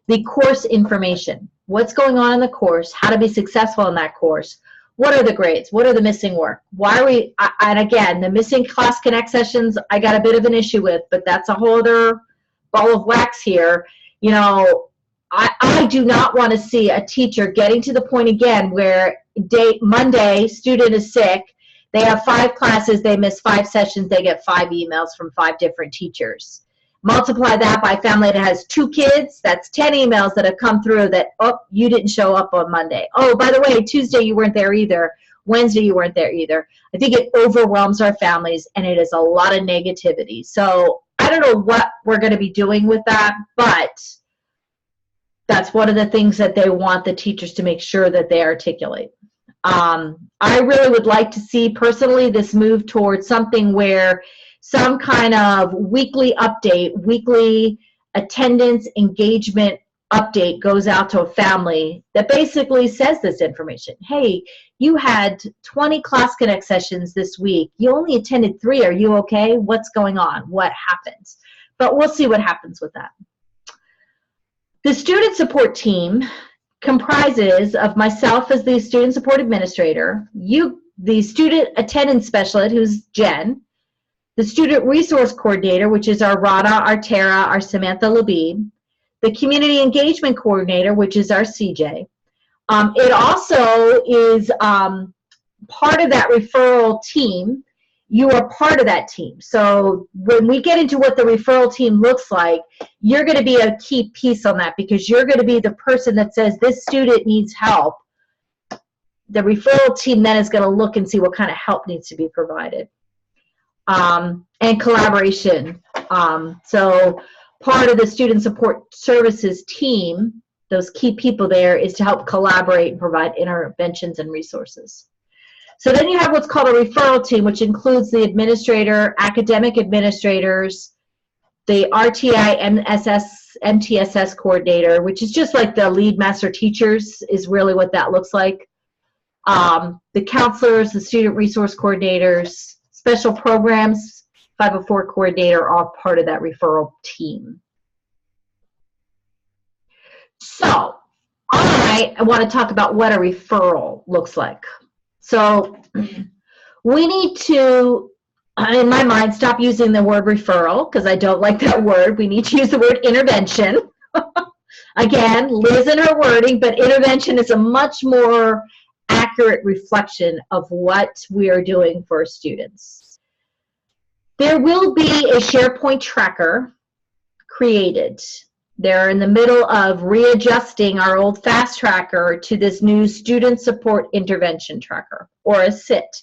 the course information. What's going on in the course, how to be successful in that course, what are the grades, what are the missing work, why are we, and again, the missing class connect sessions, I got a bit of an issue with, but that's a whole other ball of wax here. You know, I do not want to see a teacher getting to the point again where Monday, student is sick, they have 5 classes, they miss 5 sessions, they get 5 emails from 5 different teachers. Multiply that by family that has 2 kids, that's 10 emails that have come through that, oh, you didn't show up on Monday. Oh, by the way, Tuesday you weren't there either. Wednesday you weren't there either. I think it overwhelms our families, and it is a lot of negativity. So I don't know what we're going to be doing with that, but that's one of the things that they want the teachers to make sure that they articulate. I really would like to see, personally, this move towards something where some kind of weekly update, weekly attendance engagement update goes out to a family that basically says this information. Hey, you had 20 Class Connect sessions this week. You only attended 3. Are you okay? What's going on? What happens? But we'll see what happens with that. The student support team comprises of myself as the student support administrator, you, the student attendance specialist, who's Jen, the student resource coordinator, which is our Rana, our Tara, our Samantha Labib, the community engagement coordinator, which is our CJ. It also is part of that referral team. You are part of that team. So when we get into what the referral team looks like, you're going to be a key piece on that, because you're going to be the person that says this student needs help. The referral team then is going to look and see what kind of help needs to be provided. And collaboration. So part of the student support services team, those key people there, is to help collaborate and provide interventions and resources. So then you have what's called a referral team, which includes the administrator, academic administrators, the RTI MTSS coordinator, which is just like the lead master teachers is really what that looks like. The counselors, the student resource coordinators, special programs, 504 coordinator are all part of that referral team. So I want to talk about what a referral looks like. So we need to, in my mind, stop using the word referral, because I don't like that word. We need to use the word intervention. Again, Liz and her wording, but intervention is a much more accurate reflection of what we are doing for students. There will be a SharePoint tracker created. They're in the middle of readjusting our old FAST tracker to this new Student Support Intervention Tracker, or a SIT.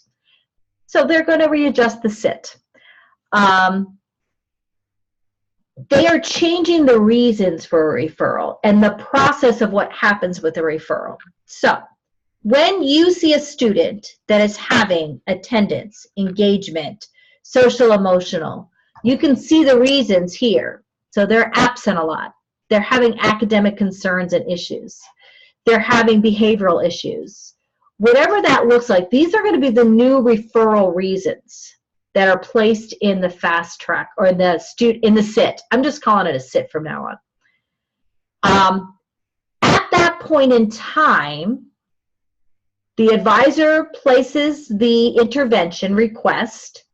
So they're going to readjust the SIT. They are changing the reasons for a referral and the process of what happens with a referral. So when you see a student that is having attendance, engagement, social, emotional, you can see the reasons here. So they're absent a lot. They're having academic concerns and issues. They're having behavioral issues. Whatever that looks like, these are going to be the new referral reasons that are placed in the fast track or in the SIT. I'm just calling it a SIT from now on. At that point in time, the advisor places the intervention request,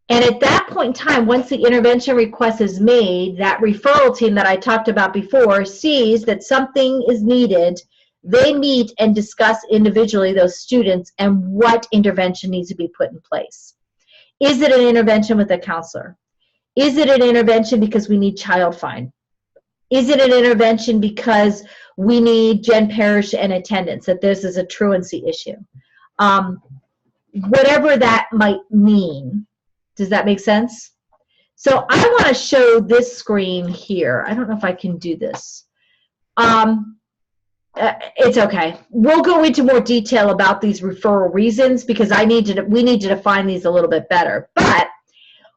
and at that point in time, once the intervention request is made, that referral team that I talked about before sees that something is needed. They meet and discuss individually those students and what intervention needs to be put in place. Is it an intervention with a counselor? Is it an intervention because we need child find? Is it an intervention because we need Gen Parish and attendance, that this is a truancy issue? Whatever that might mean. Does that make sense? So I want to show this screen here. I don't know if I can do this. It's okay. We'll go into more detail about these referral reasons because we need to define these a little bit better. But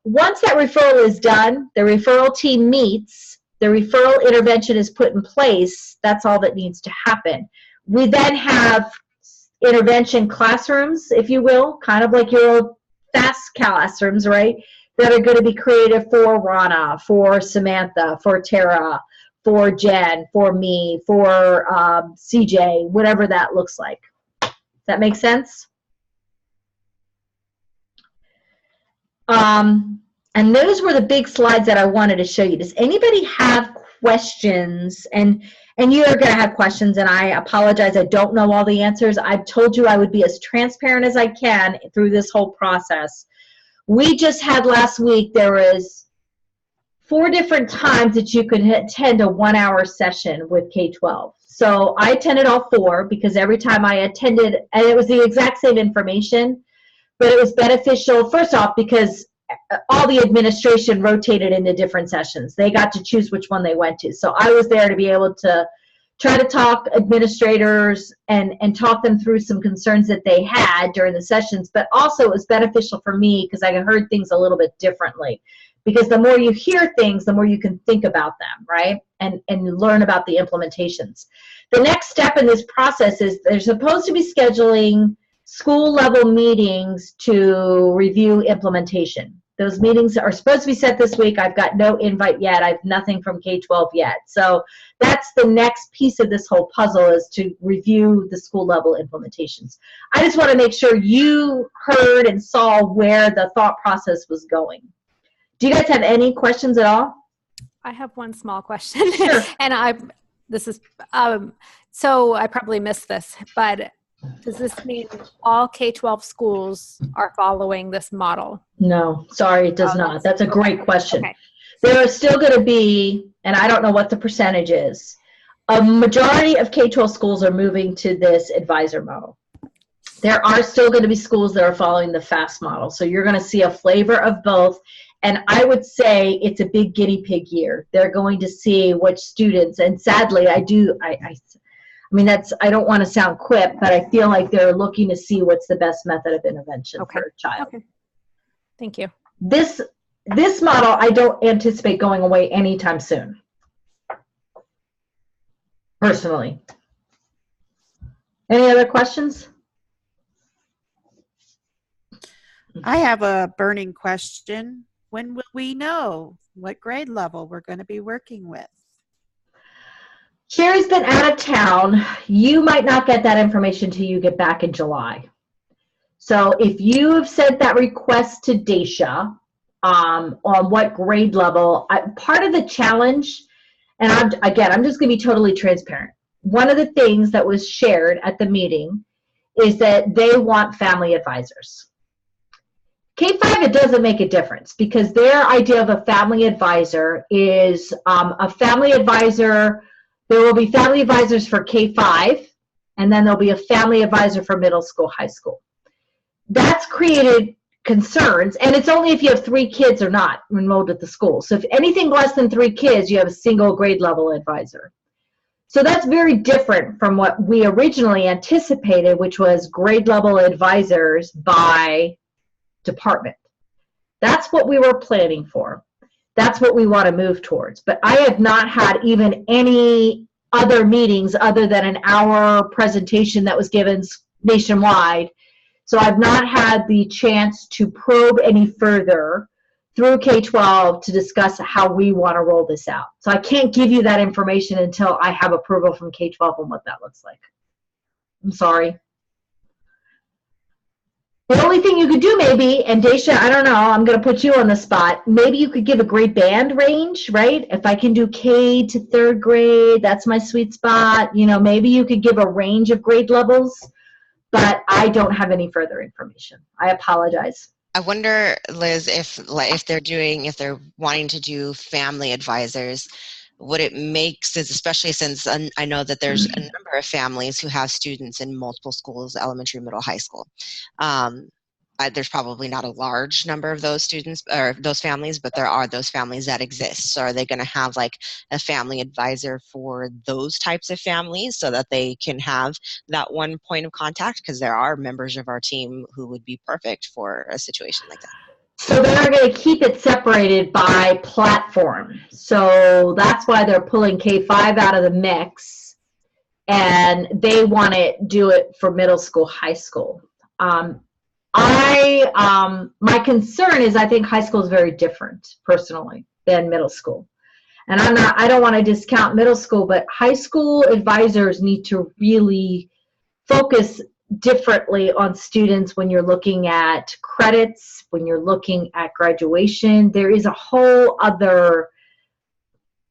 once that referral is done, the referral team meets, the referral intervention is put in place. That's all that needs to happen. We then have intervention classrooms, if you will, kind of like your fast classrooms, right? That are going to be created for Rana, for Samantha, for Tara, for Jen, for me, for CJ, whatever that looks like. Does that make sense? And those were the big slides that I wanted to show you. Does anybody have questions? And you are going to have questions, and I apologize, I don't know all the answers. I've told you I would be as transparent as I can through this whole process. We just had last week, there was 4 different times that you could attend a 1-hour session with K-12. So I attended all 4 because every time I attended, and it was the exact same information, but it was beneficial, first off, because all the administration rotated into different sessions. They got to choose which one they went to. So I was there to be able to try to talk administrators and talk them through some concerns that they had during the sessions, but also it was beneficial for me because I heard things a little bit differently. Because the more you hear things, the more you can think about them, right? And learn about the implementations. The next step in this process is they're supposed to be scheduling school level meetings to review implementation. Those meetings are supposed to be set this week. I've got no invite yet. I have nothing from K-12 yet. So that's the next piece of this whole puzzle, is to review the school level implementations. I just want to make sure you heard and saw where the thought process was going. Do you guys have any questions at all? I have one small question. Sure. And so I probably missed this, but does this mean all K-12 schools are following this model? No, sorry, it does not. That's a great question. Okay. There are still going to be, and I don't know what the percentage is, a majority of K-12 schools are moving to this advisor model. There are still going to be schools that are following the FAST model. So you're going to see a flavor of both. And I would say it's a big guinea pig year. They're going to see which students, and sadly, I mean, I don't want to sound quip, but I feel like they're looking to see what's the best method of intervention for a child. Okay. Thank you. This model, I don't anticipate going away anytime soon, personally. Any other questions? I have a burning question. When will we know what grade level we're going to be working with? Sherry's been out of town. You might not get that information until you get back in July. So if you have sent that request to Daisha on what grade level, part of the challenge, and I'm just going to be totally transparent. One of the things that was shared at the meeting is that they want family advisors. K-5, it doesn't make a difference because their idea of a family advisor is a family advisor. There will be family advisors for K-5, and then there'll be a family advisor for middle school, high school. That's created concerns, and it's only if you have 3 kids or not enrolled at the school. So if anything less than 3 kids, you have a single grade level advisor. So that's very different from what we originally anticipated, which was grade level advisors by department. That's what we were planning for. That's what we want to move towards. But I have not had even any other meetings other than an hour presentation that was given nationwide. So I've not had the chance to probe any further through K-12 to discuss how we want to roll this out. So I can't give you that information until I have approval from K-12 on what that looks like. I'm sorry. The only thing you could do maybe, and Daisha, I don't know, I'm going to put you on the spot. Maybe you could give a grade band range, right? If I can do K to 3rd grade, that's my sweet spot. You know, maybe you could give a range of grade levels, but I don't have any further information. I apologize. I wonder, Liz, if they're wanting to do family advisors, would it make sense, especially since I know that there's a number of families who have students in multiple schools, elementary, middle, high school. There's probably not a large number of those students or those families, but there are those families that exist. So are they going to have like a family advisor for those types of families so that they can have that one point of contact? Because there are members of our team who would be perfect for a situation like that. So they're going to keep it separated by platform. So that's why they're pulling K-5 out of the mix, and they want to do it for middle school, high school. My concern is I think high school is very different, personally, than middle school. And I don't want to discount middle school, but high school advisors need to really focus differently on students when you're looking at credits, when you're looking at graduation. There's a whole other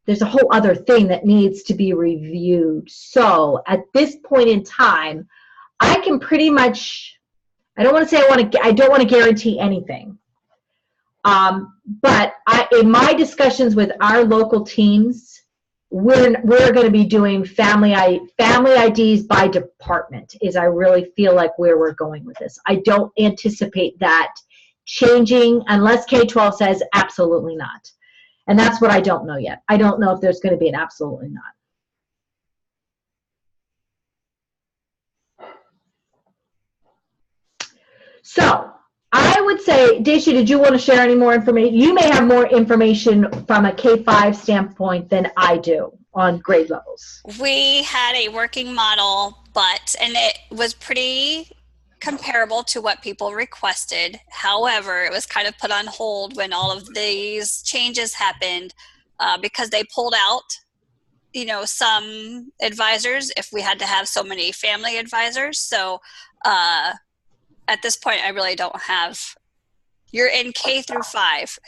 thing that needs to be reviewed. So at this point in time, I can pretty much, I don't want to guarantee anything. But in my discussions with our local teams, we're going to be doing family IDs by department, is I really feel like where we're going with this. I don't anticipate that changing unless K-12 says absolutely not. And that's what I don't know yet. I don't know if there's going to be an absolutely not. So I would say, Daisha, did you want to share any more information? You may have more information from a K-5 standpoint than I do on grade levels. We had a working model, and it was pretty comparable to what people requested. However, it was kind of put on hold when all of these changes happened because they pulled out, some advisors if we had to have so many family advisors. So at this point, I really don't have. You're in K through 5.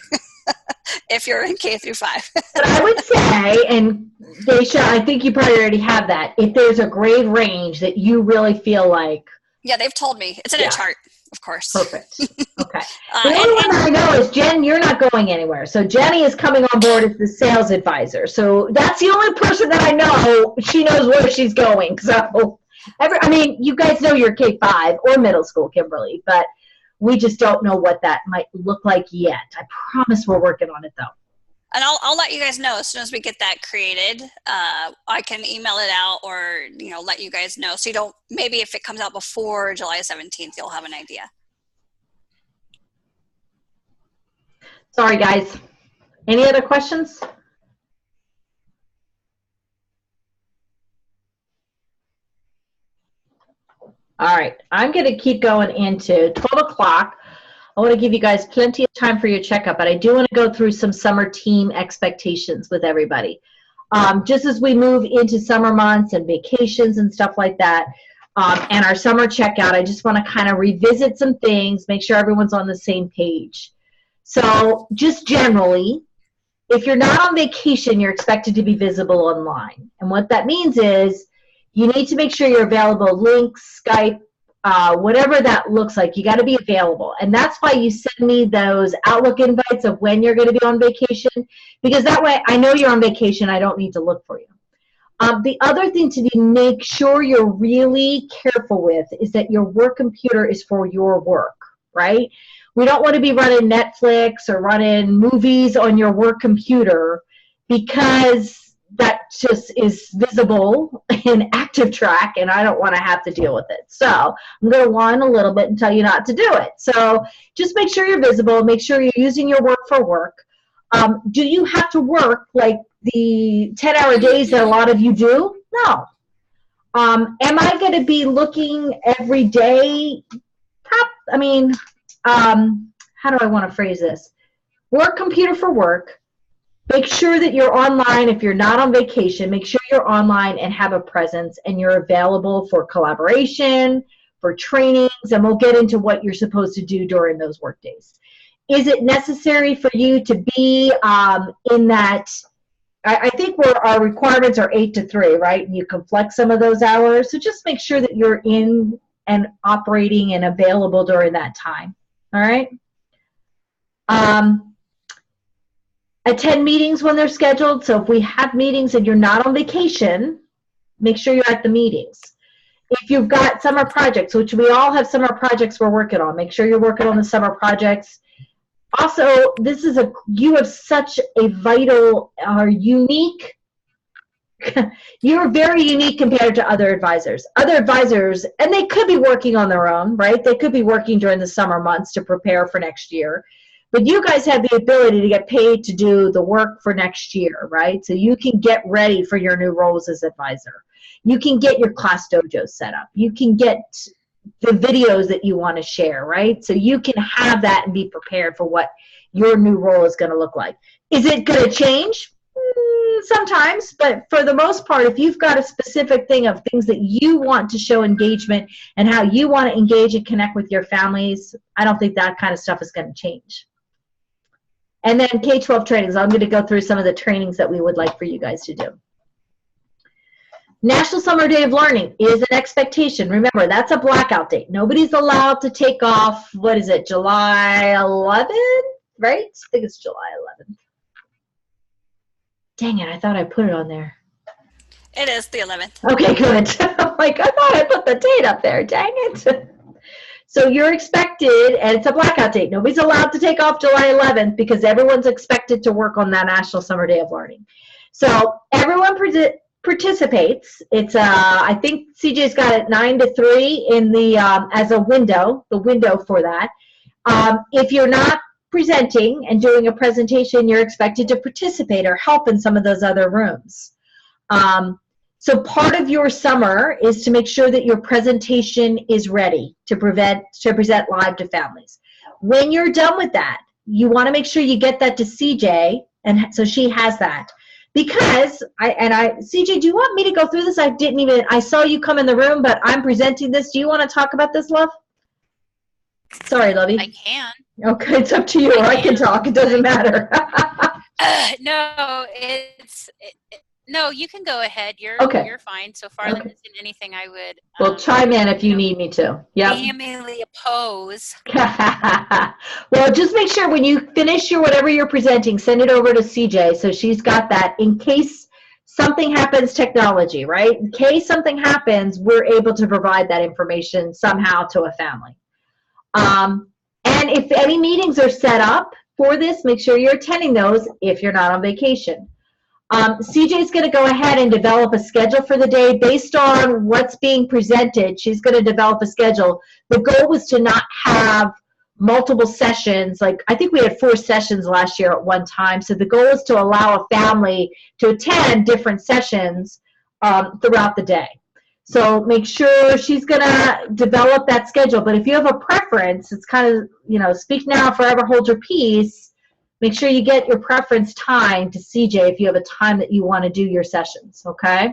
If you're in K through 5. But I would say, and Daisha, I think you probably already have that, if there's a grade range that you really feel like. Yeah, they've told me. It's in a chart, of course. Perfect. Okay. The only one that I know is Jen, you're not going anywhere. So Jenny is coming on board as the sales advisor. So that's the only person that I know. She knows where she's going. So, you guys know you're K-5 or middle school, Kimberly, but we just don't know what that might look like yet. I promise we're working on it, though. And I'll let you guys know as soon as we get that created. I can email it out or, let you guys know. So maybe if it comes out before July 17th, you'll have an idea. Sorry, guys. Any other questions? All right, I'm going to keep going into 12 o'clock. I want to give you guys plenty of time for your checkup, but I do want to go through some summer team expectations with everybody. Just as we move into summer months and vacations and stuff like that, and our summer checkout, I just want to kind of revisit some things, make sure everyone's on the same page. So just generally, if you're not on vacation, you're expected to be visible online. And what that means is you need to make sure you're available, links, Skype, whatever that looks like, you got to be available. And that's why you send me those Outlook invites of when you're going to be on vacation, because that way I know you're on vacation. I don't need to look for you. The other thing to make sure you're really careful with is that your work computer is for your work, right? We don't want to be running Netflix or running movies on your work computer because that just is visible in active track, and I don't want to have to deal with it. So I'm going to whine a little bit and tell you not to do it. So just make sure you're visible. Make sure you're using your work for work. Do you have to work like the 10-hour days that a lot of you do? No. Am I going to be looking every day? I mean, how do I want to phrase this? Work computer for work. Make sure that you're online. If you're not on vacation, make sure you're online and have a presence and you're available for collaboration, for trainings, and we'll get into what you're supposed to do during those work days. Is it necessary for you to be in that? I think our requirements are 8 to 3, right? You can flex some of those hours. So just make sure that you're in and operating and available during that time. All right? Attend meetings when they're scheduled. So if we have meetings and you're not on vacation, make sure you're at the meetings. If you've got summer projects, which we all have summer projects we're working on, make sure you're working on the summer projects. Also, you have such a vital, unique, you're very unique compared to other advisors. Other advisors, and they could be working on their own, right? They could be working during the summer months to prepare for next year. But you guys have the ability to get paid to do the work for next year, right? So you can get ready for your new roles as advisor. You can get your class dojo set up. You can get the videos that you want to share, right? So you can have that and be prepared for what your new role is going to look like. Is it going to change? Sometimes, but for the most part, if you've got a specific thing of things that you want to show engagement and how you want to engage and connect with your families, I don't think that kind of stuff is going to change. And then K-12 trainings. I'm going to go through some of the trainings that we would like for you guys to do. National Summer Day of Learning is an expectation. Remember, that's a blackout date. Nobody's allowed to take off, what is it, July 11th, right? I think it's July 11th. Dang it, I thought I put it on there. It is the 11th. Okay, good. I'm like, I thought I put the date up there. Dang it. So you're expected, and it's a blackout date. Nobody's allowed to take off July 11th because everyone's expected to work on that National Summer Day of Learning. So everyone participates. It's I think CJ's got it 9 to 3 in the as a window, the window for that. If you're not presenting and doing a presentation, you're expected to participate or help in some of those other rooms. So part of your summer is to make sure that your presentation is ready to present live to families. When you're done with that, you want to make sure you get that to CJ, and so she has that. Because CJ, do you want me to go through this? I saw you come in the room, but I'm presenting this. Do you want to talk about this, love? Sorry, Lovey. I can. Okay, it's up to you. I can talk. It doesn't matter. No, you can go ahead. You're fine. So far, there isn't anything I would. Well, chime in if you need me to. Yeah. Vehemently oppose. Well, just make sure when you finish whatever you're presenting, send it over to CJ so she's got that in case something happens technology, right? In case something happens, we're able to provide that information somehow to a family. And if any meetings are set up for this, make sure you're attending those if you're not on vacation. CJ's going to go ahead and develop a schedule for the day based on what's being presented. She's going to develop a schedule. The goal was to not have multiple sessions. Like, I think we had 4 sessions last year at one time. So the goal is to allow a family to attend different sessions throughout the day. So make sure she's going to develop that schedule. But if you have a preference, it's kind of, speak now, forever hold your peace. Make sure you get your preference time to CJ if you have a time that you want to do your sessions, okay?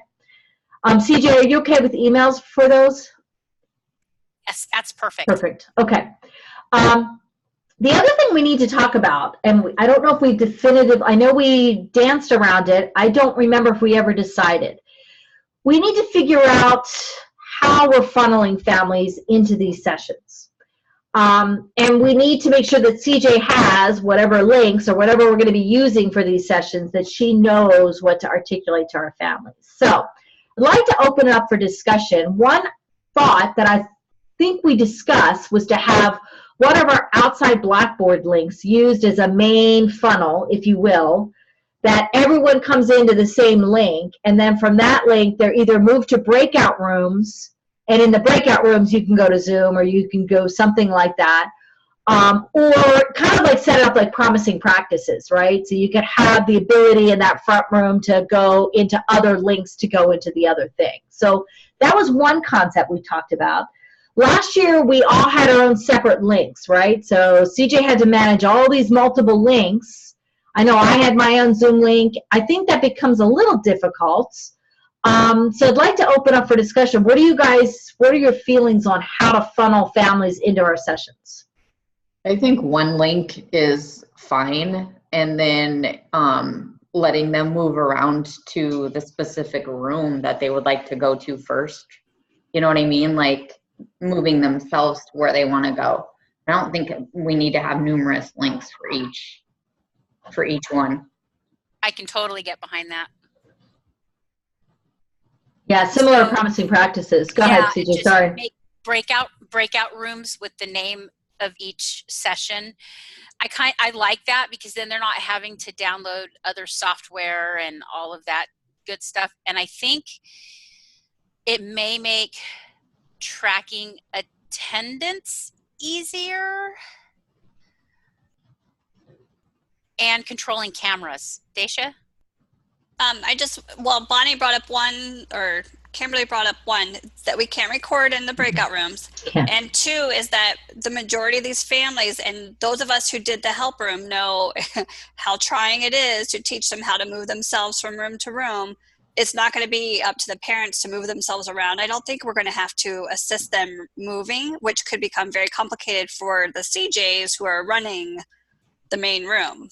CJ, are you okay with emails for those? Yes, that's perfect. Perfect, okay. The other thing we need to talk about, and I don't know if we I know we danced around it. I don't remember if we ever decided. We need to figure out how we're funneling families into these sessions. And we need to make sure that CJ has whatever links or whatever we're going to be using for these sessions, that she knows what to articulate to our families. So I'd like to open it up for discussion. One thought that I think we discussed was to have one of our outside Blackboard links used as a main funnel, if you will, that everyone comes into the same link, and then from that link, they're either moved to breakout rooms, and in the breakout rooms, you can go to Zoom or you can go something like that, or kind of like set it up like promising practices, right? So you could have the ability in that front room to go into other links to go into the other thing. So that was one concept we talked about. Last year, we all had our own separate links, right? So CJ had to manage all these multiple links. I know I had my own Zoom link. I think that becomes a little difficult. So I'd like to open up for discussion. What are your feelings on how to funnel families into our sessions? I think one link is fine, and then letting them move around to the specific room that they would like to go to first. You know what I mean? Like moving themselves to where they want to go. I don't think we need to have numerous links for each one. I can totally get behind that. Yeah, similar promising practices. Go ahead, CJ. Sorry. Make breakout rooms with the name of each session. I like that because then they're not having to download other software and all of that good stuff. And I think it may make tracking attendance easier and controlling cameras. Daisha? Bonnie brought up one, or Kimberly brought up one, that we can't record in the breakout rooms. Yeah. And two is that the majority of these families, and those of us who did the help room, know how trying it is to teach them how to move themselves from room to room. It's not going to be up to the parents to move themselves around. I don't think we're going to have to assist them moving, which could become very complicated for the CJs who are running the main room.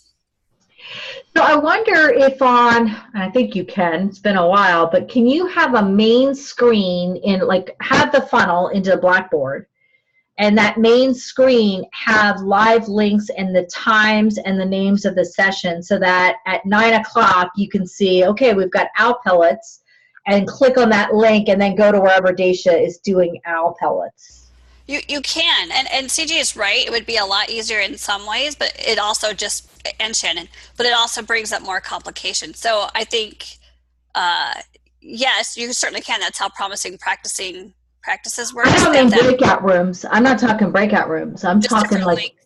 So I wonder if I think you can, it's been a while, but can you have a main screen have the funnel into Blackboard, and that main screen have live links and the times and the names of the session, so that at 9 o'clock you can see, okay, we've got owl pellets, and click on that link and then go to wherever Daisha is doing owl pellets. You can, and CJ is right. It would be a lot easier in some ways, but it also and Shannon, but it also brings up more complications. So I think, yes, you certainly can. That's how promising practices work. I don't mean breakout rooms. I'm not talking breakout rooms. I'm talking like, links.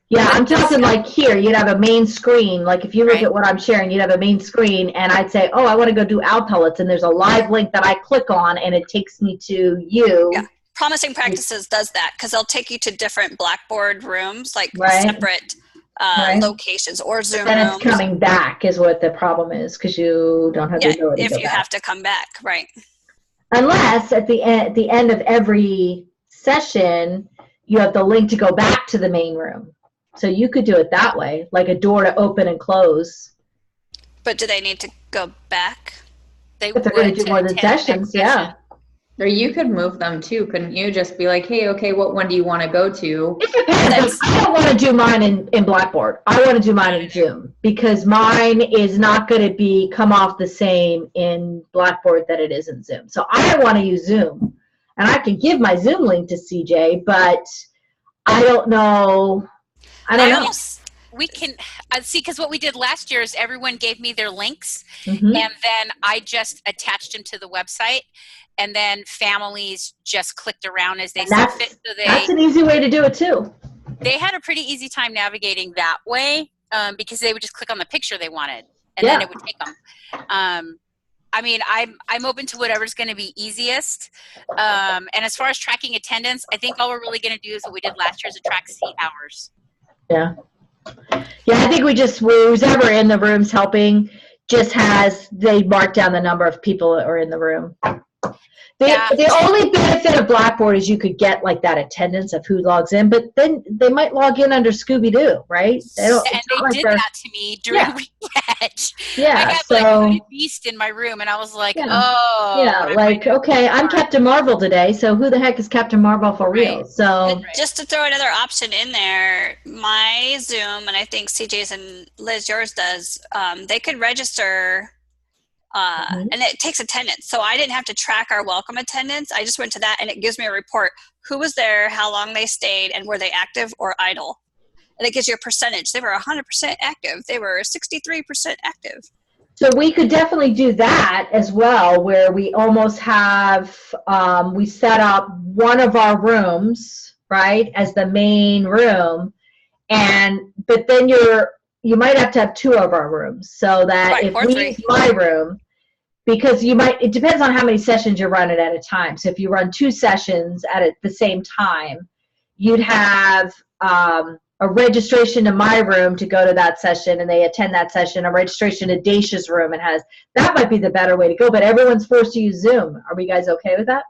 Yeah, I'm talking like here, you'd have a main screen. Like if you look at what I'm sharing, you'd have a main screen, and I'd say, oh, I want to go do owl pellets, and there's a live link that I click on, and it takes me to you. Yeah. Promising Practices does that because they'll take you to different Blackboard rooms, like separate locations, or Zoom then rooms. It's coming back is what the problem is, because you don't have the ability to go if you have to come back, right. Unless at the end of every session, you have the link to go back to the main room. So you could do it that way, like a door to open and close. But do they need to go back? If they're going to do more than sessions, yeah. Or you could move them too, couldn't you? Just be like, hey, okay, what one do you want to go to? It depends. I don't want to do mine in Blackboard. I want to do mine in Zoom, because mine is not going to come off the same in Blackboard that it is in Zoom. So I want to use Zoom, and I can give my Zoom link to CJ, but I don't know. I don't know. We can see, because what we did last year is everyone gave me their links, Mm-hmm. and then I just attached them to the website. And then families just clicked around as they saw fit. So that's an easy way to do it too. They had a pretty easy time navigating that way, because they would just click on the picture they wanted, and then it would take them. I mean, I'm open to whatever's going to be easiest. And as far as tracking attendance, I think all we're really going to do is what we did last year, is track seat hours. Yeah. Yeah, I think who's ever in the rooms helping they mark down the number of people that are in the room. The only benefit of Blackboard is you could get like that attendance of who logs in, but then they might log in under Scooby-Doo, right? They did that to me during research. Yeah, I had like a beast in my room, and I was like, okay, I'm Captain Marvel today, so who the heck is Captain Marvel for real? So and just to throw another option in there, my Zoom, and I think CJ's and Liz, yours does, they could register. And it takes attendance. So I didn't have to track our welcome attendance. I just went to that, and it gives me a report. Who was there, how long they stayed, and were they active or idle? And it gives you a percentage. They were 100% active. They were 63% active. So we could definitely do that as well, where we almost have, we set up one of our rooms, right, as the main room. But then you might have to have two of our rooms, so that Right, if or we three. use my room, because it depends on how many sessions you're running at a time. So if you run 2 sessions at the same time, you'd have a registration to my room to go to that session, and they attend that session, a registration to Dacia's room, and that might be the better way to go, but everyone's forced to use Zoom. Are we guys okay with that?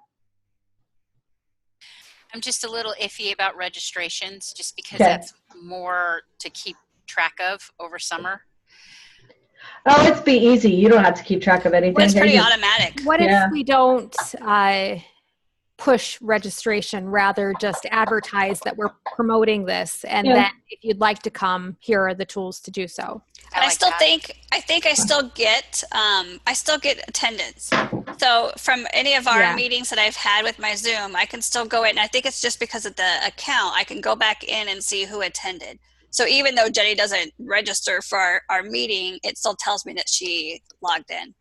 I'm just a little iffy about registrations, just because Okay. that's more to keep track of over summer. Oh, it's be easy. You don't have to keep track of anything. Well, it's pretty automatic. What Yeah. if we don't push registration, rather just advertise that we're promoting this, and Yeah. then if you'd like to come, here are the tools to do so. And I still think I still get attendance. So from any of our meetings that I've had with my Zoom, I can still go in, and I think it's just because of the account, I can go back in and see who attended. So even though Jenny doesn't register for our meeting, it still tells me that she logged in.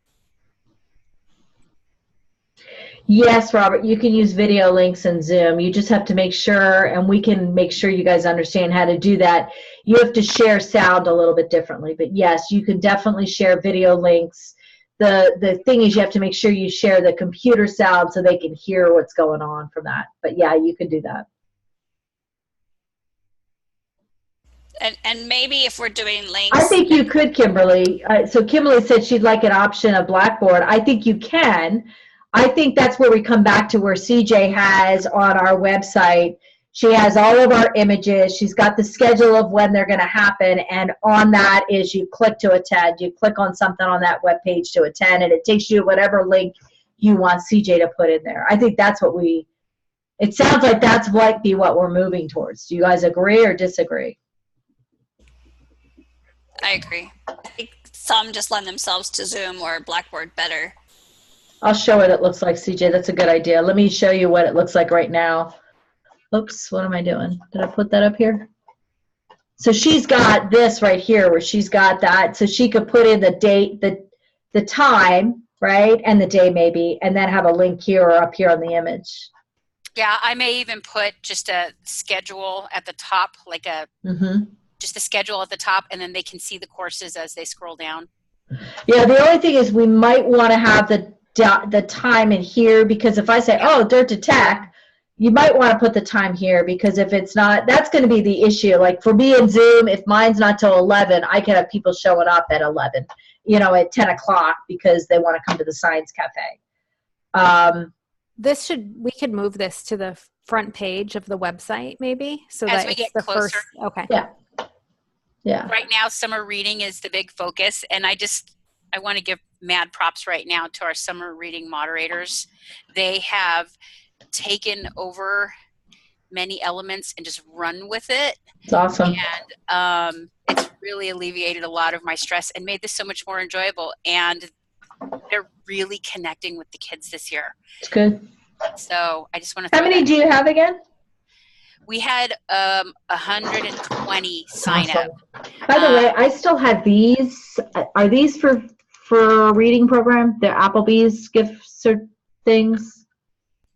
Yes, Robert, you can use video links in Zoom. You just have to make sure, and we can make sure you guys understand how to do that. You have to share sound a little bit differently, but yes, you can definitely share video links. The thing is, you have to make sure you share the computer sound so they can hear what's going on from that. But yeah, you can do that. And maybe if we're doing links. I think you could, Kimberly. So Kimberly said she'd like an option of Blackboard. I think you can. I think that's where we come back to where CJ has on our website. She has all of our images. She's got the schedule of when they're going to happen. And on that is you click to attend. You click on something on that web page to attend, and it takes you to whatever link you want CJ to put in there. I think that's what it sounds like that's what we're moving towards. Do you guys agree or disagree? I agree. I think some just lend themselves to Zoom or Blackboard better. I'll show what it looks like, CJ. That's a good idea. Let me show you what it looks like right now. Oops, what am I doing? Did I put that up here? So she's got this right here where she's got that. So she could put in the date, the time, right? And the day maybe, and then have a link here or up here on the image. Yeah, I may even put just a schedule at the top, like just the schedule at the top, and then they can see the courses as they scroll down. Yeah, the only thing is we might want to have the time in here, because if I say, oh, Dirt to Tech, you might want to put the time here, because if it's not, that's going to be the issue. Like for me in Zoom, if mine's not till 11, I could have people showing up at 11, at 10 o'clock because they want to come to the Science Cafe. We could move this to the front page of the website maybe, so as that we it's get the closer. first. Okay. Yeah. Right now, summer reading is the big focus, and I want to give mad props right now to our summer reading moderators. They have taken over many elements and just run with it. It's awesome. And it's really alleviated a lot of my stress and made this so much more enjoyable. And they're really connecting with the kids this year. It's good. So I just want to. How many do you have again? We had 120 sign up. By the way, I still have these. Are these for reading program? The Applebee's gift things?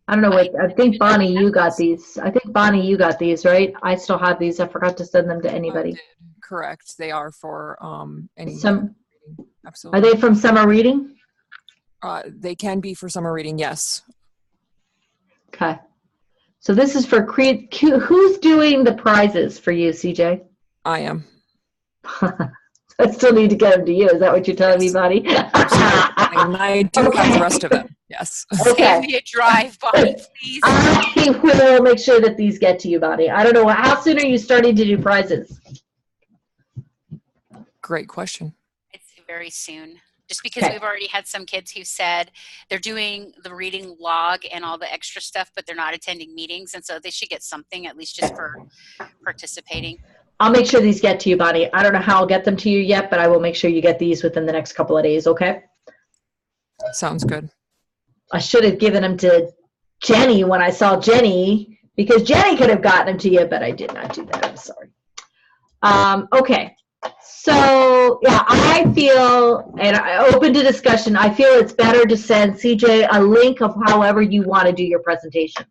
I don't know what. I think Bonnie, you got these. Right? I still have these. I forgot to send them to anybody. Correct. They are for any reading. Absolutely. Are they from summer reading? They can be for summer reading. Yes. Okay. So this is for who's doing the prizes for you, CJ? I am. I still need to get them to you. Is that what you're telling me, Bonnie? And I do have the rest of them. Yes. Okay. Save me a drive, Bonnie, please. I will make sure that these get to you, Bonnie. I don't know. How soon are you starting to do prizes? Great question. It's very soon. Just because we've already had some kids who said they're doing the reading log and all the extra stuff, but they're not attending meetings. And so they should get something, at least just for participating. I'll make sure these get to you, Bonnie. I don't know how I'll get them to you yet, but I will make sure you get these within the next couple of days, okay? Sounds good. I should have given them to Jenny when I saw Jenny, because Jenny could have gotten them to you, but I did not do that. I'm sorry. Okay. So, yeah, I feel, and I open to discussion, I feel it's better to send CJ a link of however you want to do your presentation,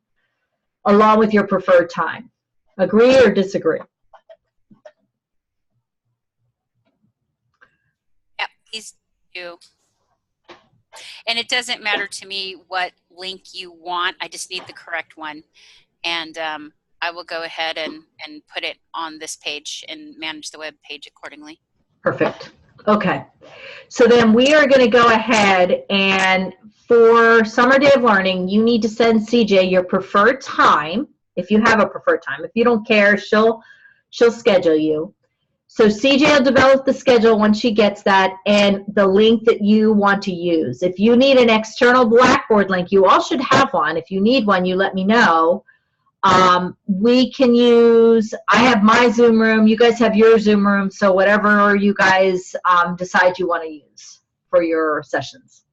along with your preferred time. Agree or disagree? Yep, please do. And it doesn't matter to me what link you want. I just need the correct one. And I will go ahead and put it on this page and manage the web page accordingly. Perfect. Okay. So then we are going to go ahead and for Summer Day of Learning, you need to send CJ your preferred time, if you have a preferred time. If you don't care, she'll schedule you. So CJ will develop the schedule once she gets that and the link that you want to use. If you need an external Blackboard link, you all should have one. If you need one, you let me know. We can use, I have my Zoom room, you guys have your Zoom room, so whatever you guys decide you want to use for your sessions.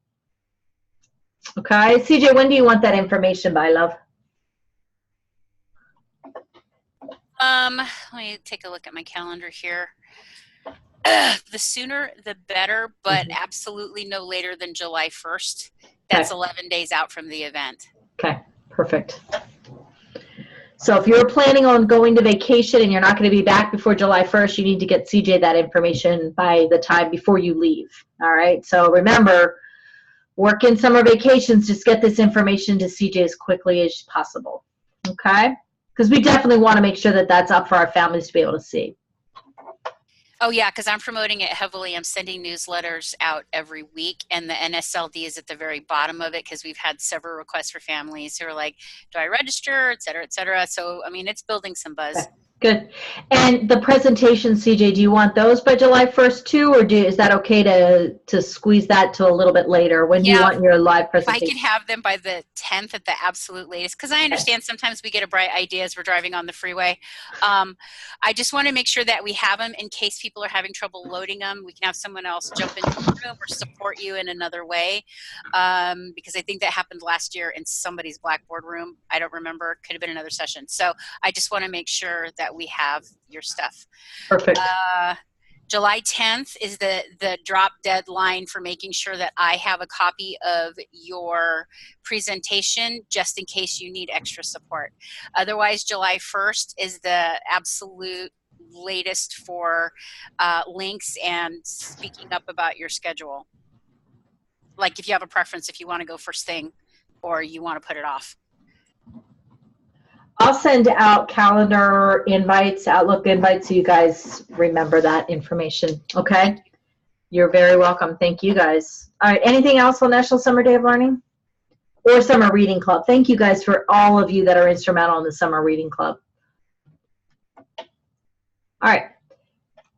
Okay, CJ, when do you want that information by, love? Let me take a look at my calendar here. The sooner the better, but absolutely no later than July 1st. That's 11 days out from the event. Okay, perfect. So if you're planning on going to vacation and you're not going to be back before July 1st, you need to get CJ that information by the time before you leave. All right, so remember, work in summer vacations, just get this information to CJ as quickly as possible. Okay? Because we definitely want to make sure that that's up for our families to be able to see. Oh yeah, because I'm promoting it heavily. I'm sending newsletters out every week, and the NSLD is at the very bottom of it because we've had several requests for families who are like, do I register, et cetera, et cetera. So, I mean, it's building some buzz. Okay. Good. And the presentations, CJ, do you want those by July 1st too, or is that okay to squeeze that to a little bit later? When do you want your live presentation? If I can have them by the 10th at the absolute latest, because I understand sometimes we get a bright idea as we're driving on the freeway. I just want to make sure that we have them in case people are having trouble loading them. We can have someone else jump into the room or support you in another way, because I think that happened last year in somebody's Blackboard room. I don't remember. Could have been another session. So I just want to make sure that we have your stuff. Perfect. July 10th is the drop deadline for making sure that I have a copy of your presentation just in case you need extra support. Otherwise, July 1st is the absolute latest for links and speaking up about your schedule. Like if you have a preference, if you want to go first thing or you want to put it off. I'll send out calendar invites, Outlook invites, so you guys remember that information, okay? You're very welcome. Thank you, guys. All right, anything else on National Summer Day of Learning? Or Summer Reading Club. Thank you, guys, for all of you that are instrumental in the Summer Reading Club. All right.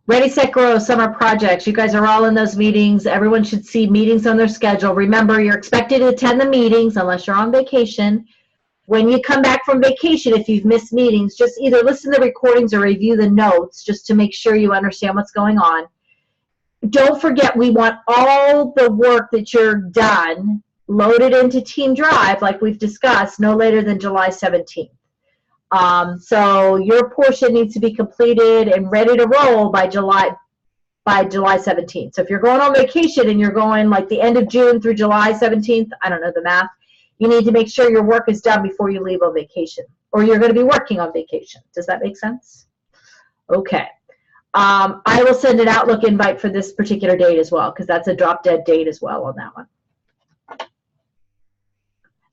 Ready, Set, Grow, summer projects. You guys are all in those meetings. Everyone should see meetings on their schedule. Remember, you're expected to attend the meetings unless you're on vacation. When you come back from vacation, if you've missed meetings, just either listen to the recordings or review the notes just to make sure you understand what's going on. Don't forget, we want all the work that you're done loaded into Team Drive, like we've discussed, no later than July 17th. So your portion needs to be completed and ready to roll by July 17th. So if you're going on vacation and you're going like the end of June through July 17th, I don't know the math, you need to make sure your work is done before you leave on vacation, or you're going to be working on vacation. Does that make sense? Okay. I will send an Outlook invite for this particular date as well, because that's a drop dead date as well on that one.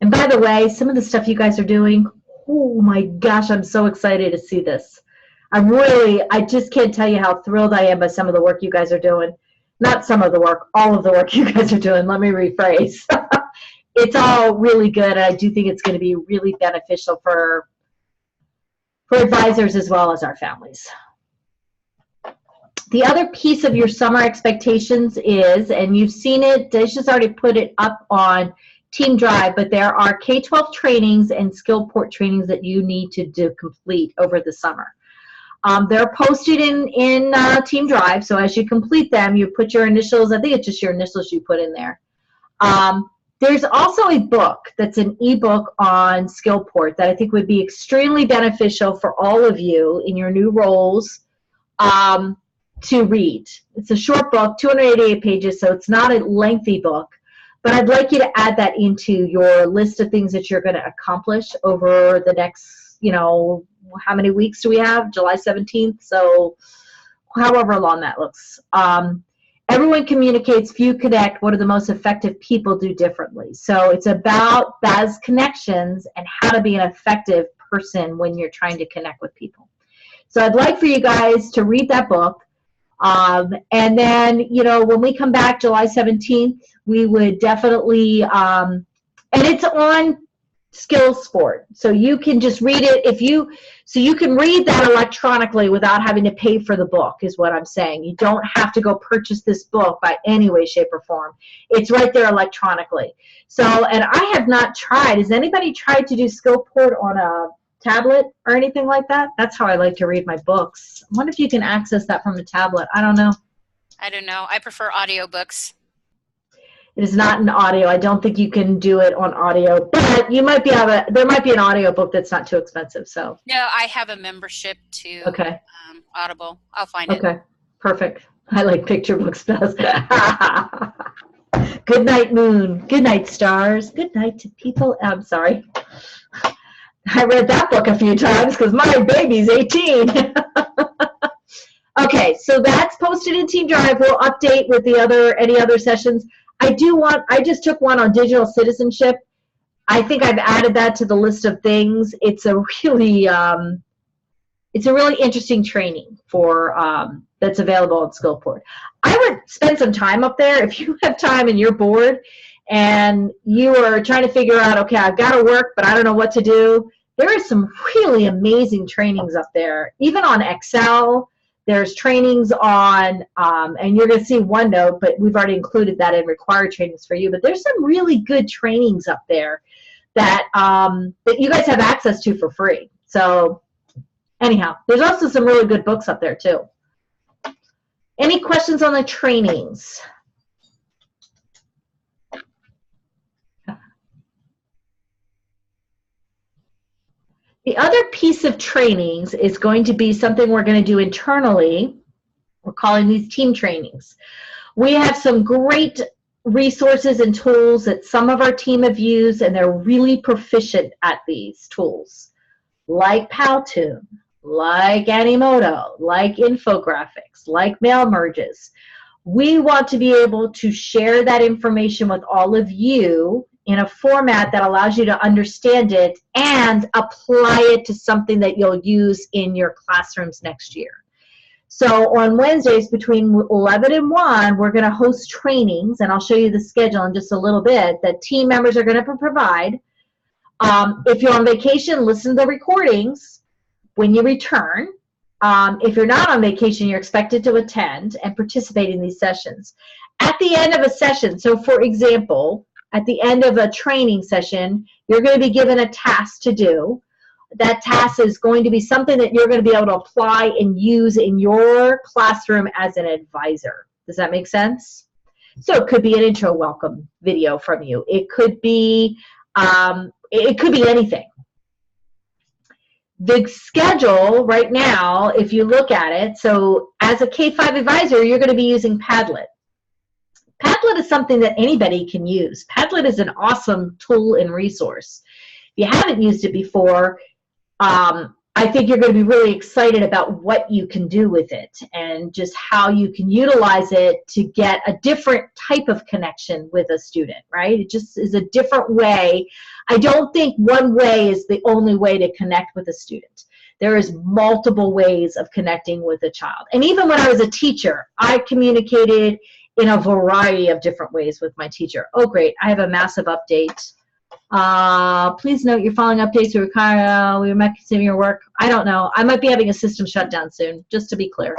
And by the way, some of the stuff you guys are doing, oh my gosh, I'm so excited to see this. I just can't tell you how thrilled I am by some of the work you guys are doing. Not some of the work, all of the work you guys are doing. Let me rephrase. It's all really good, and I do think it's going to be really beneficial for advisors as well as our families. The other piece of your summer expectations is, and you've seen it, Daisha's already put it up on Team Drive, but there are K-12 trainings and Skillport trainings that you need to complete over the summer. They're posted in Team Drive, so as you complete them, you put your initials, I think it's just your initials you put in there. There's also a book that's an ebook on Skillport that I think would be extremely beneficial for all of you in your new roles to read. It's a short book, 288 pages, so it's not a lengthy book. But I'd like you to add that into your list of things that you're going to accomplish over the next, how many weeks do we have? July 17th, so however long that looks. Everyone communicates, few connect. What are the most effective people do differently? So it's about those connections and how to be an effective person when you're trying to connect with people. So I'd like for you guys to read that book. And then, when we come back July 17th, we would definitely, and it's on Skills Sport. So you can just read it so you can read that electronically without having to pay for the book is what I'm saying. You don't have to go purchase this book by any way, shape, or form. It's right there electronically. So, and I have not tried. Has anybody tried to do Skillport on a tablet or anything like that? That's how I like to read my books. I wonder if you can access that from a tablet. I don't know. I prefer audiobooks. It is not an audio. I don't think you can do it on audio, but you might be there might be an audio book that's not too expensive. So no, I have a membership to Audible. I'll find it. Okay, perfect. I like picture books best. Good night, moon. Good night, stars. Good night to people. I'm sorry. I read that book a few times because my baby's 18. Okay, so that's posted in Team Drive. We'll update with any other sessions. I just took one on digital citizenship. I think I've added that to the list of things. It's a really interesting training that's available at Skillport. I would spend some time up there if you have time and you're bored and you are trying to figure out, okay, I've got to work, but I don't know what to do. There are some really amazing trainings up there, even on Excel. There's trainings on, and you're going to see OneNote, but we've already included that in required trainings for you. But there's some really good trainings up there that you guys have access to for free. So anyhow, there's also some really good books up there too. Any questions on the trainings? The other piece of trainings is going to be something we're going to do internally. We're calling these team trainings. We have some great resources and tools that some of our team have used, and they're really proficient at these tools, like Powtoon, like Animoto, like infographics, like mail merges. We want to be able to share that information with all of you in a format that allows you to understand it and apply it to something that you'll use in your classrooms next year. So on Wednesdays between 11 and 1, we're going to host trainings, and I'll show you the schedule in just a little bit, that team members are going to provide. If you're on vacation, listen to the recordings when you return. If you're not on vacation, you're expected to attend and participate in these sessions. At the end of a session, so for example, at the end of a training session, you're going to be given a task to do. That task is going to be something that you're going to be able to apply and use in your classroom as an advisor. Does that make sense? So it could be an intro welcome video from you. It could be anything. The schedule right now, if you look at it, so as a K-5 advisor, you're going to be using Padlet. Padlet is something that anybody can use. Padlet is an awesome tool and resource. If you haven't used it before, I think you're going to be really excited about what you can do with it and just how you can utilize it to get a different type of connection with a student, right? It just is a different way. I don't think one way is the only way to connect with a student. There is multiple ways of connecting with a child. And even when I was a teacher, I communicated in a variety of different ways with my teacher. Oh, great. I have a massive update. Please note your following updates we might continue your work. I don't know. I might be having a system shutdown soon, just to be clear.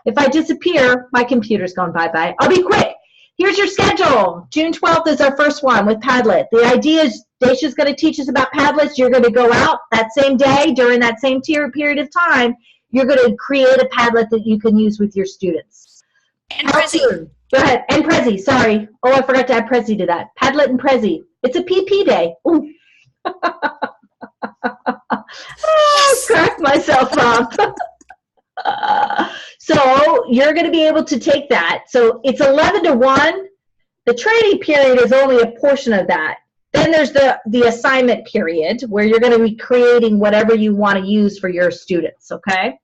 If I disappear, my computer's gone bye-bye. I'll be quick. Here's your schedule. June 12th is our first one with Padlet. The idea is Dacia's going to teach us about Padlets. You're going to go out that same day during that same period of time. You're going to create a Padlet that you can use with your students. And Prezi. Go ahead. And Prezi, sorry. Oh, I forgot to add Prezi to that. Padlet and Prezi. It's a PP day. I cracked myself up. So So you're going to be able to take that. So it's 11 to 1. The training period is only a portion of that. Then there's the assignment period where you're going to be creating whatever you want to use for your students, okay?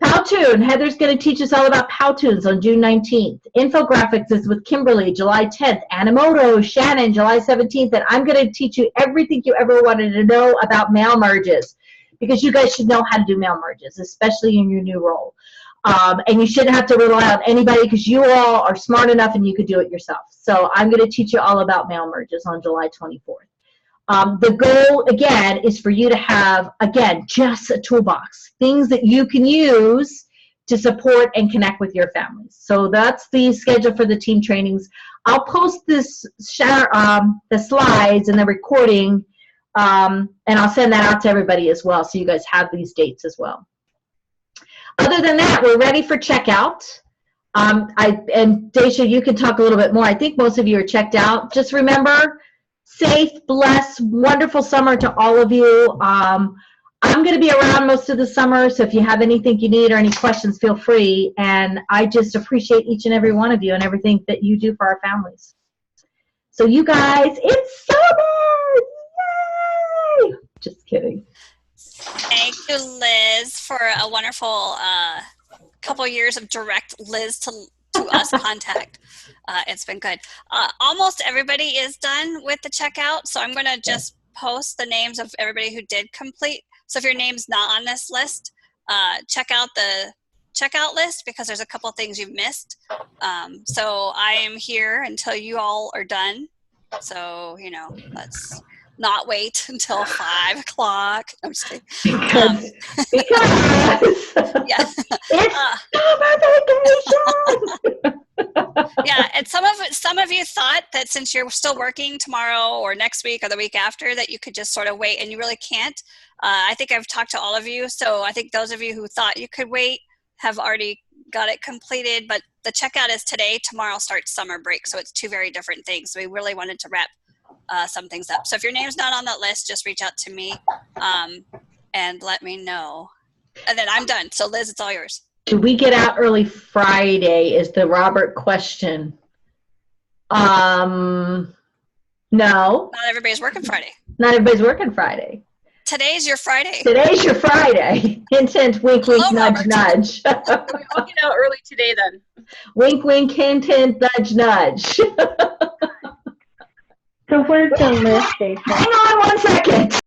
Powtoon. Heather's going to teach us all about Powtoons on June 19th. Infographics is with Kimberly, July 10th. Animoto, Shannon, July 17th. And I'm going to teach you everything you ever wanted to know about mail merges, because you guys should know how to do mail merges, especially in your new role. And you shouldn't have to rely on anybody, because you all are smart enough and you could do it yourself. So I'm going to teach you all about mail merges on July 24th. The goal, again, is for you to have, again, just a toolbox, things that you can use to support and connect with your families. So that's the schedule for the team trainings. I'll post this, the slides and the recording, and I'll send that out to everybody as well, so you guys have these dates as well. Other than that, we're ready for checkout. And Daisha, you can talk a little bit more. I think most of you are checked out. Just remember, safe, blessed, wonderful summer to all of you. I'm going to be around most of the summer, so if you have anything you need or any questions, feel free. And I just appreciate each and every one of you and everything that you do for our families. So you guys, it's summer! Yay! Just kidding. Thank you, Liz, for a wonderful couple years of direct Liz to us contact. It's been good. Almost everybody is done with the checkout, so I'm going to just post the names of everybody who did complete. So if your name's not on this list, check out the checkout list, because there's a couple things you've missed. So I am here until you all are done. So, you know, let's not wait until 5 o'clock. I'm just kidding. Because Yeah. It's summer vacation! Yeah, and some of you thought that since you're still working tomorrow or next week or the week after, that you could just sort of wait, and you really can't. I think I've talked to all of you, so I think those of you who thought you could wait have already got it completed, but the checkout is today. Tomorrow starts summer break, so it's two very different things. So we really wanted to wrap some things up. So if your name's not on that list, just reach out to me and let me know. And then I'm done. So Liz, it's all yours. Do we get out early Friday is the Robert question. No. Not everybody's working Friday. Not everybody's working Friday. Today's your Friday. Today's your Friday. Hint, hint, wink, wink, Hello, nudge, Robert. nudge. We'll get out early today then. Wink, wink, hint, hint, nudge, nudge. So where's the list, Jason? Hang on one second.